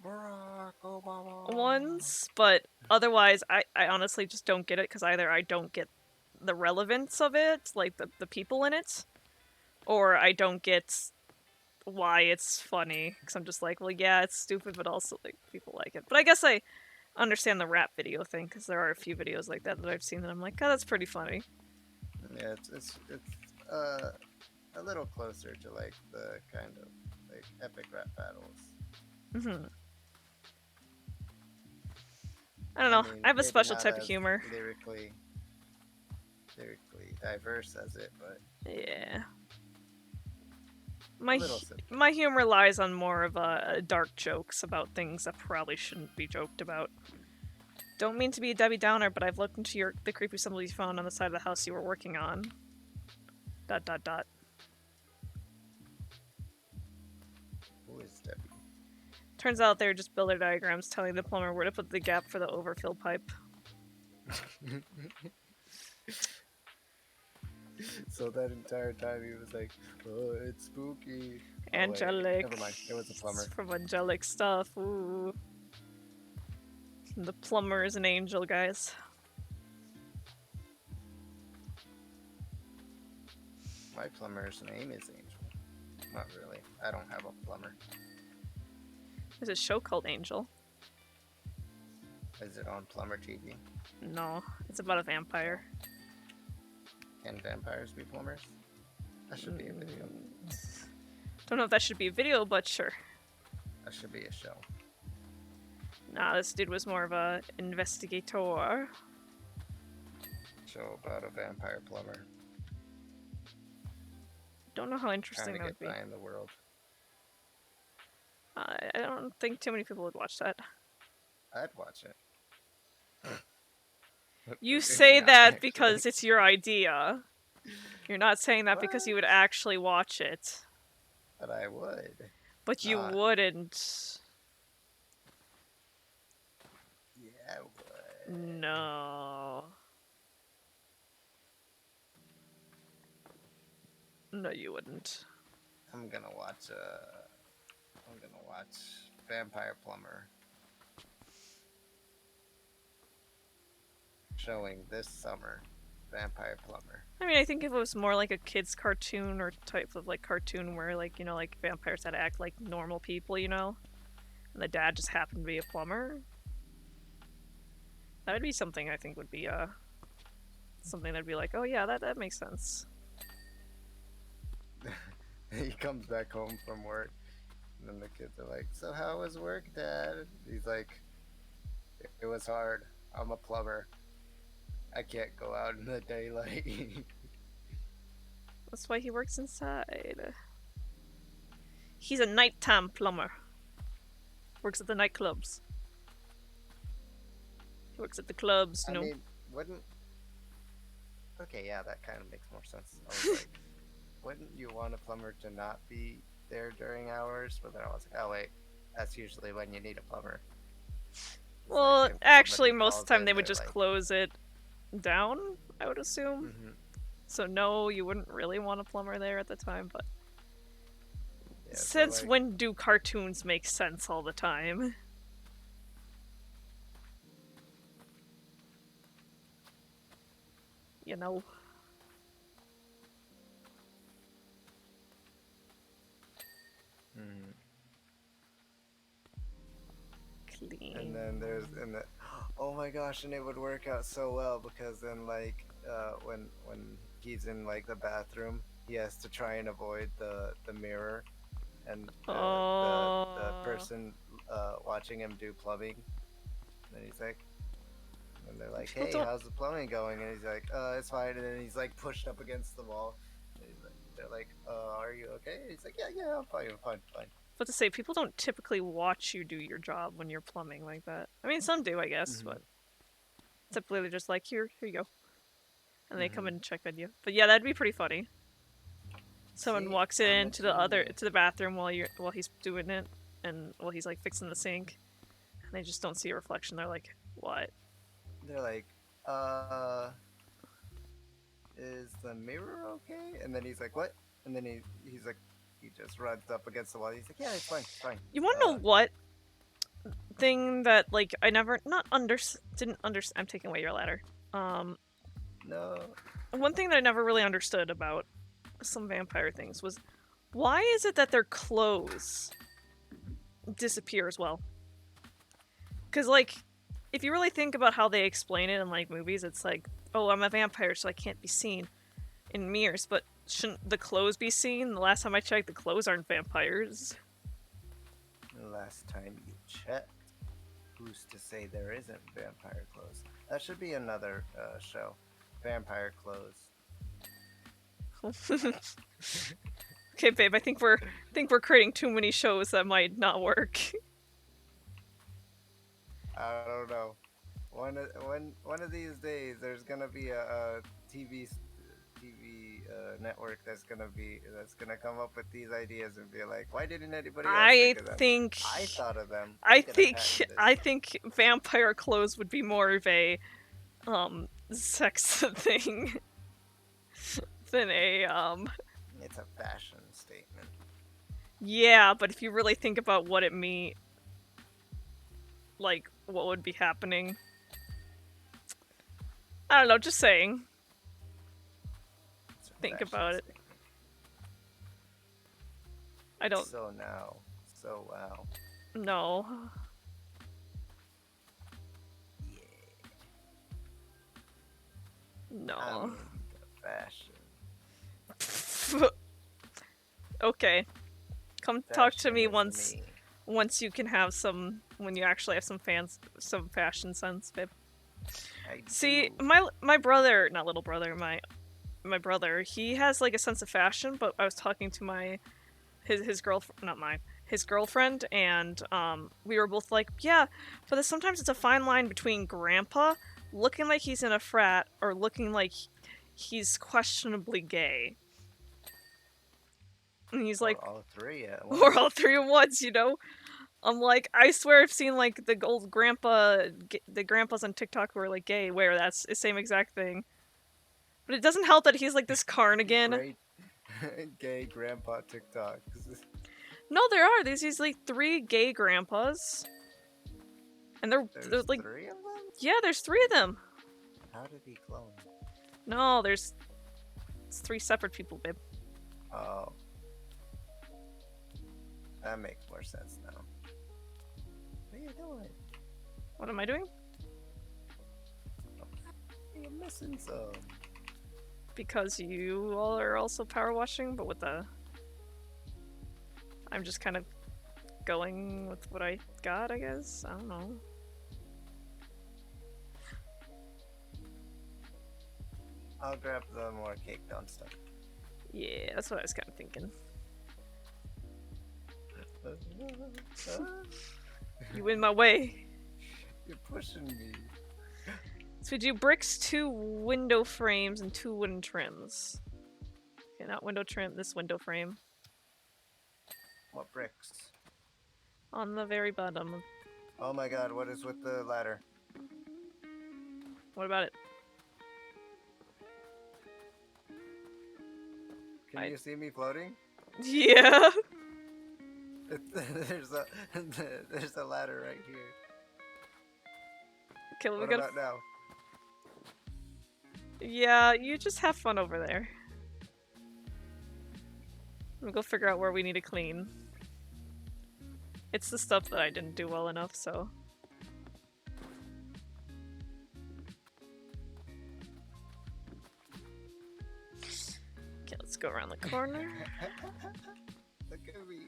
Barack Obama. ones. But otherwise, I honestly just don't get it because either I don't get the relevance of it, like the people in it, or I don't get why it's funny because I'm just like, well, yeah, it's stupid, but also like people like it. But I guess I understand the rap video thing because there are a few videos like that that I've seen that I'm like, oh, that's pretty funny. Yeah, it's a little closer to like the kind of like epic rap battles. Hmm. I don't I know. I mean, have a maybe special not type of as humor. lyrically diverse as it, but Yeah. a My little similar. my humor lies on more of dark jokes about things that probably shouldn't be joked about. Don't mean to be a Debbie Downer, but I've looked into the creepy symbol you found on the side of the house you were working on. Dot dot dot. Who is Debbie? Turns out they were just builder diagrams telling the plumber where to put the gap for the overfill pipe. So that entire time he was like, "Oh, it's spooky." Oh wait, Angelic. never mind. It was a It's plumber. from angelic stuff. Ooh. The plumber is an angel, guys. My plumber's name is Angel. Not really. I don't have a plumber. There's a show called Angel. Is it on Plumber TV? No, it's about a vampire. Can vampires be plumbers? That should be a video. Don't know if that should be a video, but sure. That should be a show. Nah, this dude was more of a investigator. Show about a vampire plumber Don't know how trying interesting to that would get be. by in the world. I don't think too many people would watch that. I'd watch it. But You maybe say not, that actually. because it's your idea. You're not saying that because you What? would actually watch it. But I would. But you Not. wouldn't. Yeah, I would. No. No, you wouldn't. I'm gonna watch. I'm gonna watch Vampire Plumber showing this summer. Vampire Plumber. I mean, I think if it was more like a kid's cartoon or type of like cartoon where like, like vampires had to act like normal people, and the dad just happened to be a plumber, that would be something I think would be something that'd be like, oh yeah, that makes sense. He comes back home from work, and then the kids are like, "So how was work, Dad?" He's like, "It was hard. I'm a plumber. I can't go out in the daylight." That's why he works inside. He's a nighttime plumber. Works at the nightclubs. He works at the clubs, I mean, wouldn't? Okay, yeah, that kind of makes more sense. I was like, wouldn't you want a plumber to not be there during hours? But then I was like, oh wait, that's usually when you need a plumber. It's Well, like if actually, somebody most of calls the time in, they would they're just like, close it down, I would assume. mm-hmm. So no, you wouldn't really want a plumber there at the time, but Yeah, so since like, when do cartoons make sense all the time? You know? mm. Clean. And then oh my gosh, and it would work out so well because then like when he's in like the bathroom, he has to try and avoid the mirror and the Oh. person watching him do plumbing. And then he's like, and they're like, People "Hey, don't. how's the plumbing going?" And he's like, "It's fine." And then he's like pushed up against the wall. And he's like, they're like, "Are you okay?" And he's like, "Yeah, yeah, I'm fine, I'm fine, fine." But to say, people don't typically watch you do your job when you're plumbing like that. I mean, some do, I guess, Mhm, but typically they're just like, here you go. And they come mhm. in and check on you. But yeah, that'd be pretty funny. Someone See, walks I'm in a to genius. the bathroom while he's doing it, and while he's like fixing the sink, and they just don't see a reflection. They're like, "What?" They're like, is the mirror okay? And then he's like, what? And then he's like, he just runs up against the wall. He's like, yeah, it's fine, it's fine. You want to know what thing that like I never not under didn't understand? I'm taking away your ladder. Um, No, One thing that I never really understood about some vampire things was why is it that their clothes disappear as well? Because like, if you really think about how they explain it in like movies, it's like, oh, I'm a vampire, so I can't be seen in mirrors. But shouldn't the clothes be seen? The last time I checked, the clothes aren't vampires. the last time you checked, who's to say there isn't vampire clothes? That should be another show. Vampire clothes. Okay, babe, I think we're creating too many shows that might not work. I don't know. One of these days, there's gonna be a TV network that's gonna come up with these ideas and be like, why didn't anybody else I think of them? think I thought of them. I I'm gonna think patent this. I think vampire clothes would be more of a sex thing than a It's a fashion statement. yeah, but if you really think about what it mean, like what would be happening, I don't know, just saying. It's a Think fashion about it. statement. I don't So now, so wow. know. Yeah, I'm No. into fashion. Okay. Come talk to Fashion me is once me. Once you can have some, when you actually have some fashion sense, babe. I See, do. my brother, not little brother, my brother, he has like a sense of fashion. But I was talking to his girlfriend, not mine, his girlfriend, and we were both like, yeah, but sometimes it's a fine line between grandpa looking like he's in a frat or looking like he's questionably gay. And he's like, Or all three at or once. all three at once, you know? I'm like, I swear I've seen like the old the grandpas on TikTok who are like gay, where that's the same exact thing. But it doesn't help that he's like this carnigan. Great gay grandpa TikToks. No, there are. There's like three gay grandpas. And they're There's like, three of them? yeah, there's three of them. How did he clone? No, it's three separate people, babe. Oh, that makes more sense now. What are you doing? What am I doing? You're missing some. Because you all are also power washing, but with the. I'm just kind of going with what I got, I guess. I don't know. I'll grab the more cake down stuff. Yeah, that's what I was kind of thinking. You in my way. You're pushing me. So we do bricks, 2 window frames, and 2 wooden trims. Okay, not window trim, this window frame. What bricks? On the very bottom. Oh my god, what is with the ladder? What about it? Can you see me floating? Yeah. there's a there's a ladder right here. Okay, well, we What gotta. about now? Yeah, you just have fun over there. We'll go figure out where we need to clean. It's the stuff that I didn't do well enough, so. Okay, let's go around the corner. Look at me.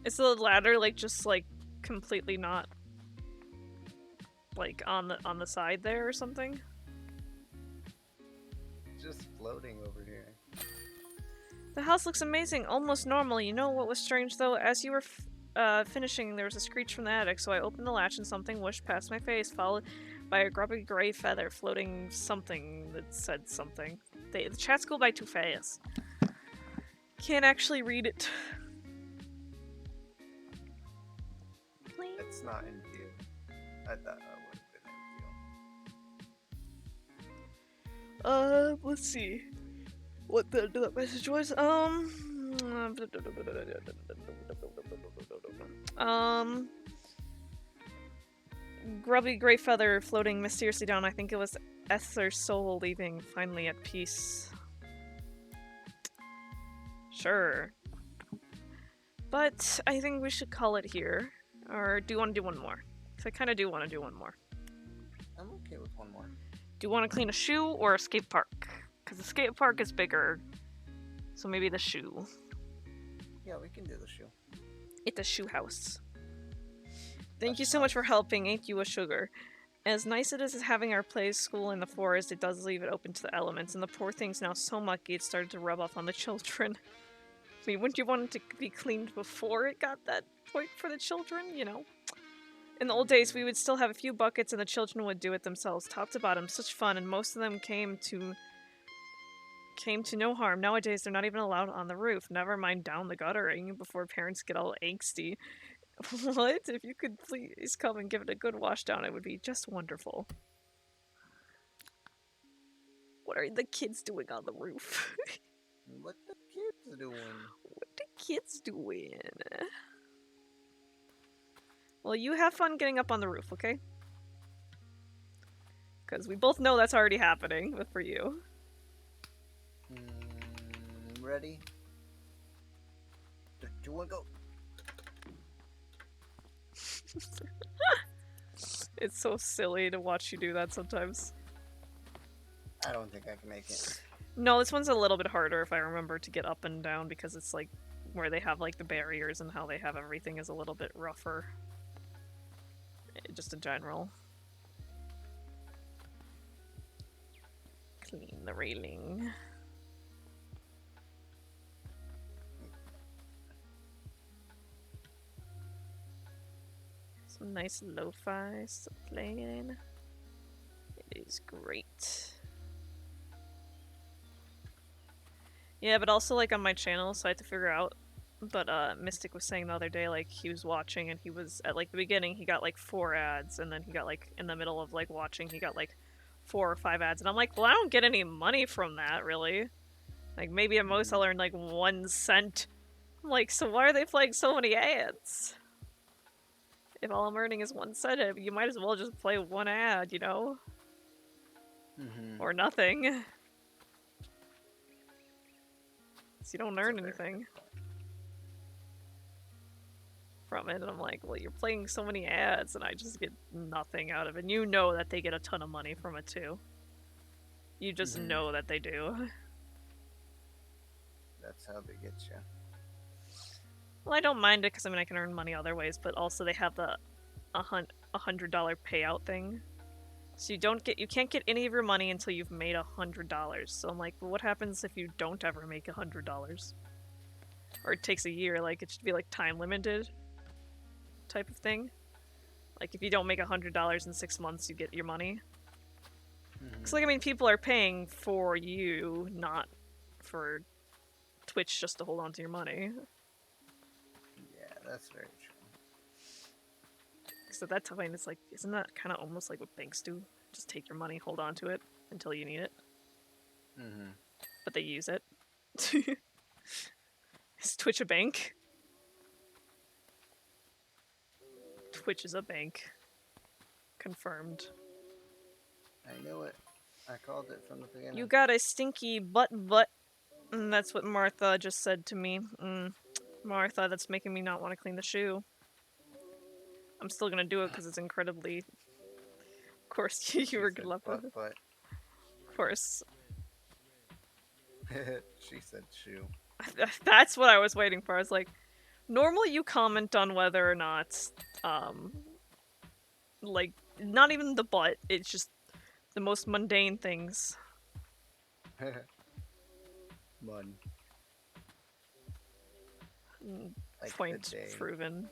Is the ladder like just like completely not like on the side there or something? Just floating over here. The house looks amazing, almost normal. You know what was strange though? As you were finishing, there was a screech from the attic, so I opened the latch and something whooshed past my face, followed by a grubby gray feather floating something that said something. The chats go by too fast. Can't actually read it. It's not in view. I thought I would have been in view. Let's see. What the message was? Grubby gray feather floating mysteriously down. I think it was Ether's soul leaving, finally at peace. Sure. But I think we should call it here. Or do you want to do one more? Because I kind of do want to do one more. I'm okay with one more. Do you want to clean a shoe or a skate park? Because the skate park is bigger. So maybe the shoe. Yeah, we can do the shoe. It's a shoe house. Thank you so much for helping, ain't you a sugar? As nice it is as having our play school in the forest, it does leave it open to the elements, and the poor thing's now so mucky it started to rub off on the children. I mean, wouldn't you want it to be cleaned before it got that point for the children, you know? In the old days, we would still have a few buckets and the children would do it themselves, top to bottom, such fun, and most of them came to no harm. Nowadays, they're not even allowed on the roof, never mind down the guttering before parents get all angsty. What? If you could please come and give it a good wash down, it would be just wonderful. What are the kids doing on the roof? What the kids doing? What the kids doing? Well, you have fun getting up on the roof, okay? Because we both know that's already happening, but for you. Ready? 3, 2, 1, go. It's so silly to watch you do that sometimes. I don't think I can make it. No, this one's a little bit harder if I remember to get up and down because it's like where they have like the barriers and how they have everything is a little bit rougher. Just in general. Clean the railing. Some nice lo-fi stuff playing. It is great. Yeah, but also like on my channel, so I had to figure out. But Mystic was saying the other day, like he was watching and he was at like the beginning he got like 4 ads, and then he got like in the middle of like watching he got like 4 or 5 ads, and I'm like, well, I don't get any money from that really. Like maybe at most I'll earn like 1 cent. I'm like, so why are they playing so many ads? If all I'm earning is 1 cent, you might as well just play 1 ad, you know? Or nothing. So you don't earn anything from it, and I'm like, well, you're playing so many ads and I just get nothing out of it. And you know that they get a ton of money from it too. You just know that they do. That's how they get you. Well, I don't mind it because I mean I can earn money other ways, but also they have the $100 payout thing. So you can't get any of your money until you've made $100. So I'm like, well, what happens if you don't ever make $100? Or it takes a year, like it should be like time limited type of thing. Like if you don't make $100 in 6 months, you get your money. Because like I mean, people are paying for you, not for Twitch just to hold on to your money. Yeah, that's very true. Because at that time, it's like, isn't that kind of almost like what banks do? Just take your money, hold on to it until you need it. But they use it. Is Twitch a bank? Twitch is a bank. Confirmed. I knew it. I called it from the beginning. You got a stinky butt. And that's what Martha just said to me. Martha, that's making me not want to clean the shoe. I'm still gonna do it because it's incredibly... Of course, you were good luck with it. Of course. She said shoe. That's what I was waiting for. I was like, normally you comment on whether or not, like, not even the butt, it's just the most mundane things. Mun. Like Point proven.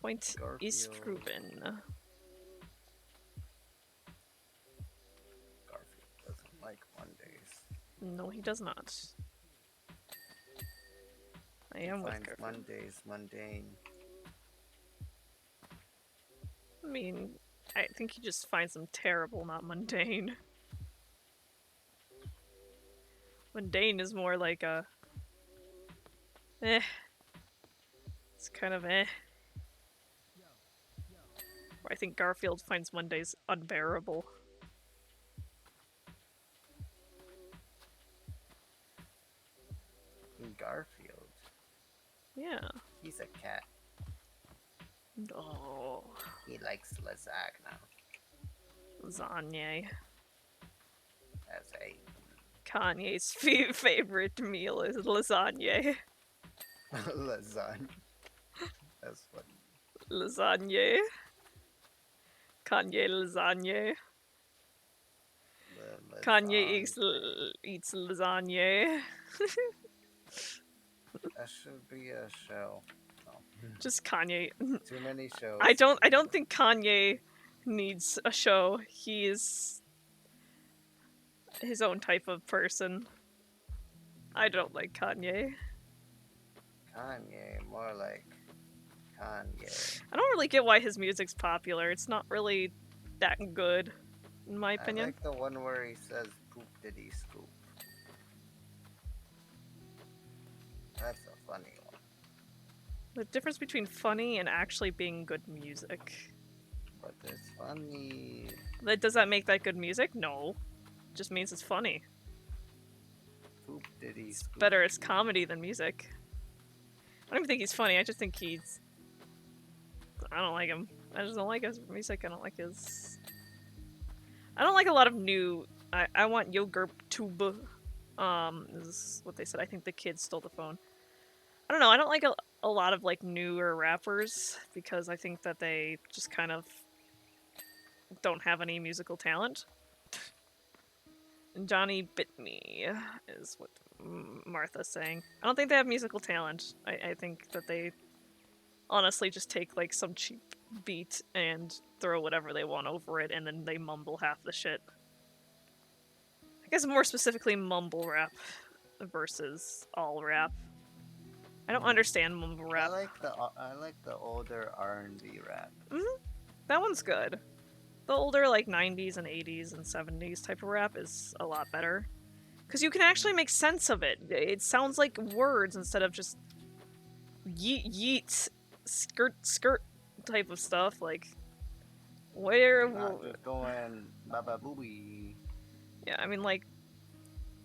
Point is proven. Garfield doesn't like Mondays. No, he does not. I am with Garfield. Mondays mundane. I mean, I think he just finds them terrible, not mundane. Mundane is more like a... eh. It's kind of eh. Where I think Garfield finds Mondays unbearable. Garfield? Yeah. He's a cat. No. He likes lasagna. Lasagna. As a... Kanye's favorite meal is lasagna. Lasagna. That's funny. Lasagna. Kanye lasagna. Kanye eats lasagna. That should be a show. No. Just Kanye. Too many shows. I don't think Kanye needs a show. He is his own type of person. I don't like Kanye. Kanye, more like Kanye. I don't really get why his music's popular. It's not really that good, in my opinion. I like the one where he says poop diddy scoop. That's a funny one. The difference between funny and actually being good music. But it's funny. Does that make that good music? No. It just means it's funny. Poop diddy It's scoop. better as comedy than music. I don't even think he's funny, I just think he's... I don't like him. I just don't like his music, I don't like his... I don't like a lot of new. I want yogurt tube. Is what they said. I think the kids stole the phone. I don't know. I don't like a lot of like newer rappers because I think that they just kind of don't have any musical talent. Johnny bit me is what Martha's saying. I don't think they have musical talent. I think that they honestly just take like some cheap beat and throw whatever they want over it and then they mumble half the shit. I guess more specifically mumble rap versus all rap. I don't understand mumble rap. I like the older R&B rap. That one's good. The older like 90s and 80s and 70s type of rap is a lot better. Because you can actually make sense of it. It sounds like words instead of just yeet yeet, skirt skirt type of stuff. Like, where. Not just going baba booey. Yeah, I mean, like,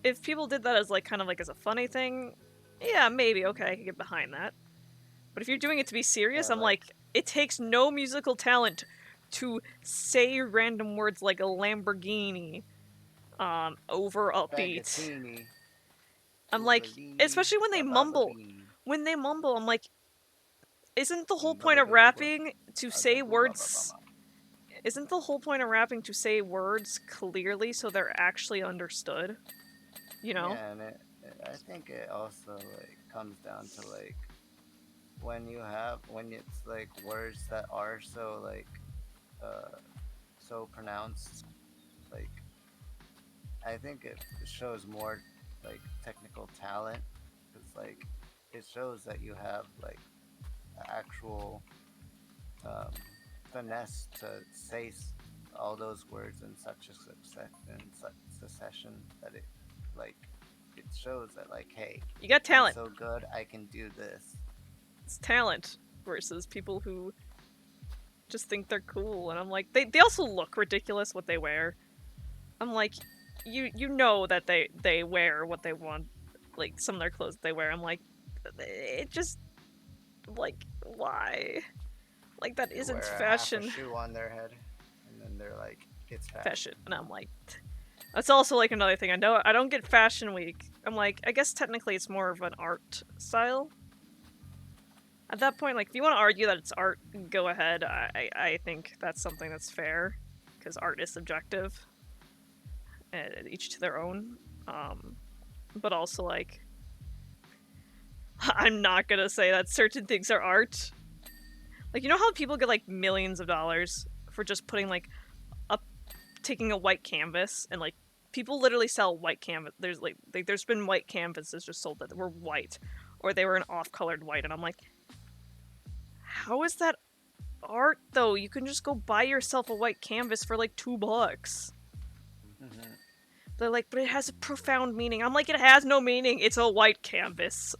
if people did that as like kind of like as a funny thing, yeah, maybe, okay, I could get behind that. But if you're doing it to be serious, Yeah, I'm like, it takes no musical talent to say random words like a Lamborghini over a beat. Bagatini. I'm like, especially when they mumble. When they mumble, I'm like, isn't the whole point of rapping to say words? Isn't the whole point of rapping to say words clearly so they're actually understood? You know? Yeah, and I think it also like comes down to like when it's like words that are so like so pronounced, like I think it shows more like technical talent because like it shows that you have like actual um, finesse to say all those words in such succession that it like it shows that like hey, you got talent. I'm so good I can do this. It's talent versus people who just think they're cool, and I'm like, they also look ridiculous what they wear. I'm like, you know that they wear what they want, like some of their clothes that they wear. I'm like, it just like why? Like that They isn't wear fashion. half a shoe on their head, and then they're like, it's Fashion, and I'm like, that's also like another thing. I know I don't get Fashion Week. I'm like, I guess technically it's more of an art style. At that point, like, if you want to argue that it's art, go ahead. I think that's something that's fair, because art is subjective, and each to their own. But also, like, I'm not gonna say that certain things are art. Like, you know how people get, like, millions of dollars for just putting, like, taking a white canvas, and, like, people literally sell white canvas. There's been white canvases just sold that were white, or they were an off-colored white, and I'm like, how is that art though? You can just go buy yourself a white canvas for like $2. Mm-hmm. They're like, but it has a profound meaning. I'm like, it has no meaning. It's a white canvas.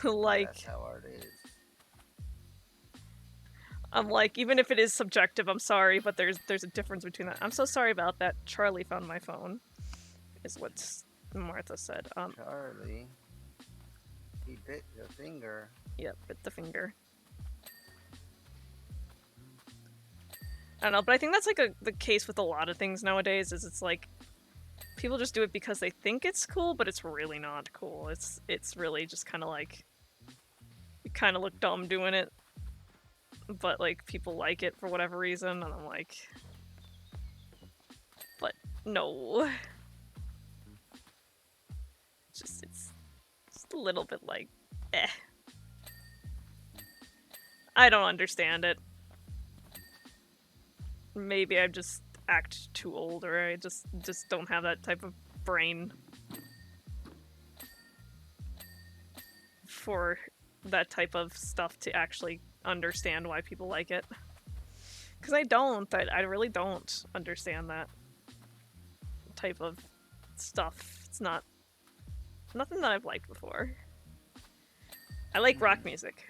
Like, that's how art is. I'm like, even if it is subjective, I'm sorry, but there's a difference between that. I'm so sorry about that. Charlie found my phone, is what Martha said. Charlie, he bit your finger. Yep, bit the finger. I don't know, but I think that's like the case with a lot of things nowadays. Is it's like people just do it because they think it's cool, but it's really not cool. It's really just kind of like you kind of look dumb doing it, but like people like it for whatever reason, and I'm like, but no, it's just a little bit like, eh. I don't understand it. Maybe I just act too old, or I just don't have that type of brain for that type of stuff to actually understand why people like it. Because I don't. I really don't understand that type of stuff. It's not nothing that I've liked before. I like rock music.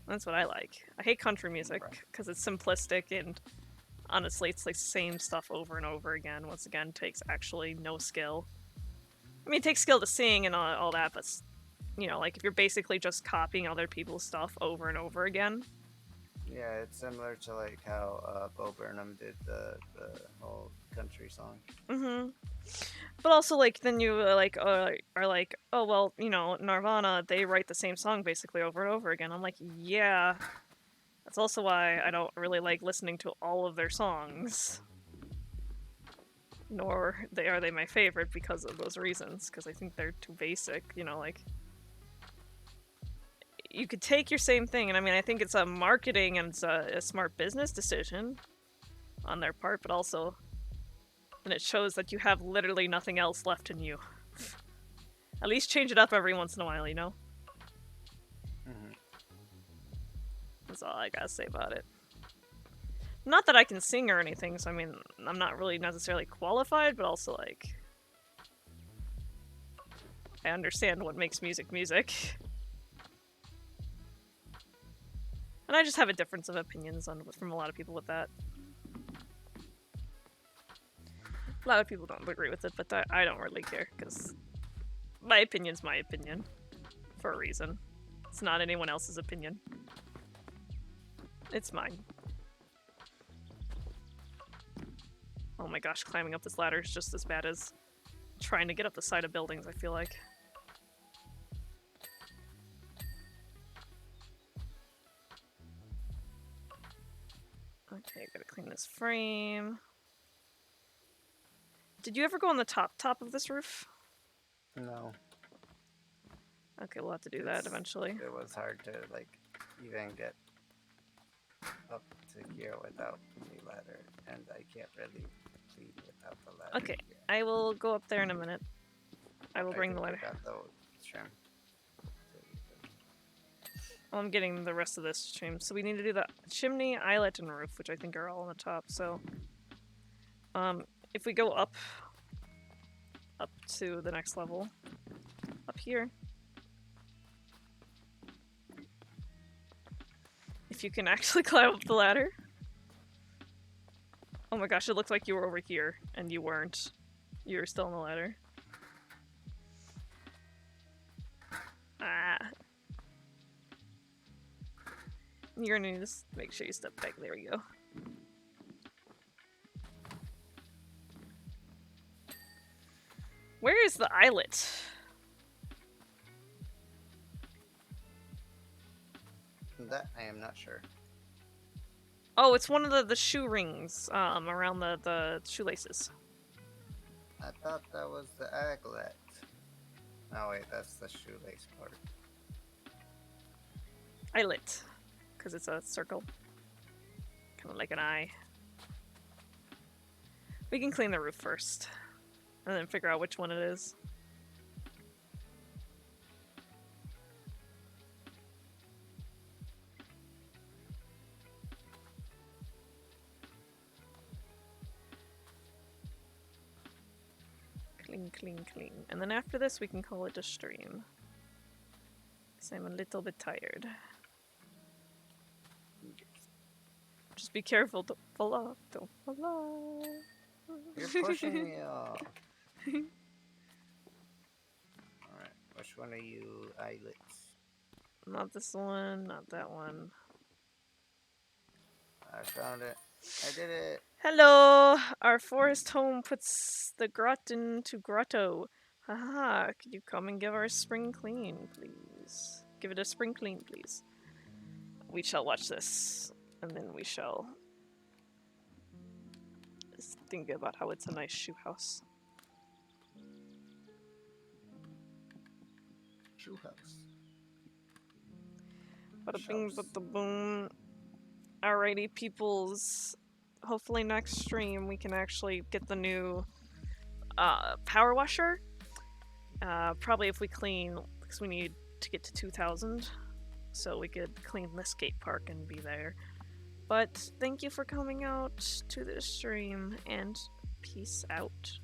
That's what I like. I hate country music because it's simplistic and honestly it's like the same stuff over and over again. Once again, takes actually no skill. I mean, it takes skill to sing and all that, but you know, like if you're basically just copying other people's stuff over and over again, Yeah, it's similar to like how Bo Burnham did the whole country song. Mm-hmm. But also, like, then you are like, oh well, Nirvana, they write the same song basically over and over again. I'm like, yeah, that's also why I don't really like listening to all of their songs. Nor are they my favorite because of those reasons. Because I think they're too basic. Like you could take your same thing, and I mean, I think it's a marketing and it's a smart business decision on their part, but also, and it shows that you have literally nothing else left in you. At least change it up every once in a while, Hmm. That's all I gotta say about it. Not that I can sing or anything, so I mean, I'm not really necessarily qualified, but also, like, I understand what makes music music. And I just have a difference of opinions from a lot of people with that. A lot of people don't agree with it, but I don't really care, because my opinion's my opinion. For a reason. It's not anyone else's opinion. It's mine. Oh my gosh, climbing up this ladder is just as bad as trying to get up the side of buildings, I feel like. Okay, gotta clean this frame. Did you ever go on the top of this roof? No, Okay, we'll have to do that eventually. it was hard to like even get up to here without the ladder, and I can't really clean without the ladder. Okay, Here. I will go up there in a minute. I will bring the think ladder. I got the trim. Well, I'm getting the rest of this stream. So we need to do the chimney, eyelet, and roof, which I think are all on the top. So, if we go up to the next level, up here, if you can actually climb up the ladder. Oh my gosh, it looked like you were over here, and you weren't. You were still on the ladder. Ah. You're gonna need to make sure you step back. There we go. Where is the eyelet? That I am not sure. Oh, it's one of the shoe rings around the shoelaces. I thought that was the aglet. Oh wait, that's the shoelace part. Eyelet. Because it's a circle. Kind of like an eye. We can clean the roof first. And then figure out which one it is. Clean, clean, clean. And then after this, we can call it a stream. Because I'm a little bit tired. Just be careful, don't fall off, don't fall off. You're pushing me off. Alright, which one are you eyelets? Not this one, not that one. I found it. I did it. Hello! Our forest home puts the grot into grotto. Haha, could you come and give our spring clean, please? Give it a spring clean, please. We shall watch this, and then we shall think about how it's a nice shoe house. Shoe house. Bada bing, bada boom. Alrighty, peoples. Hopefully next stream we can actually get the new power washer. Probably if we clean, because we need to get to 2,000. So we could clean the skate park and be there. But thank you for coming out to this stream, and peace out.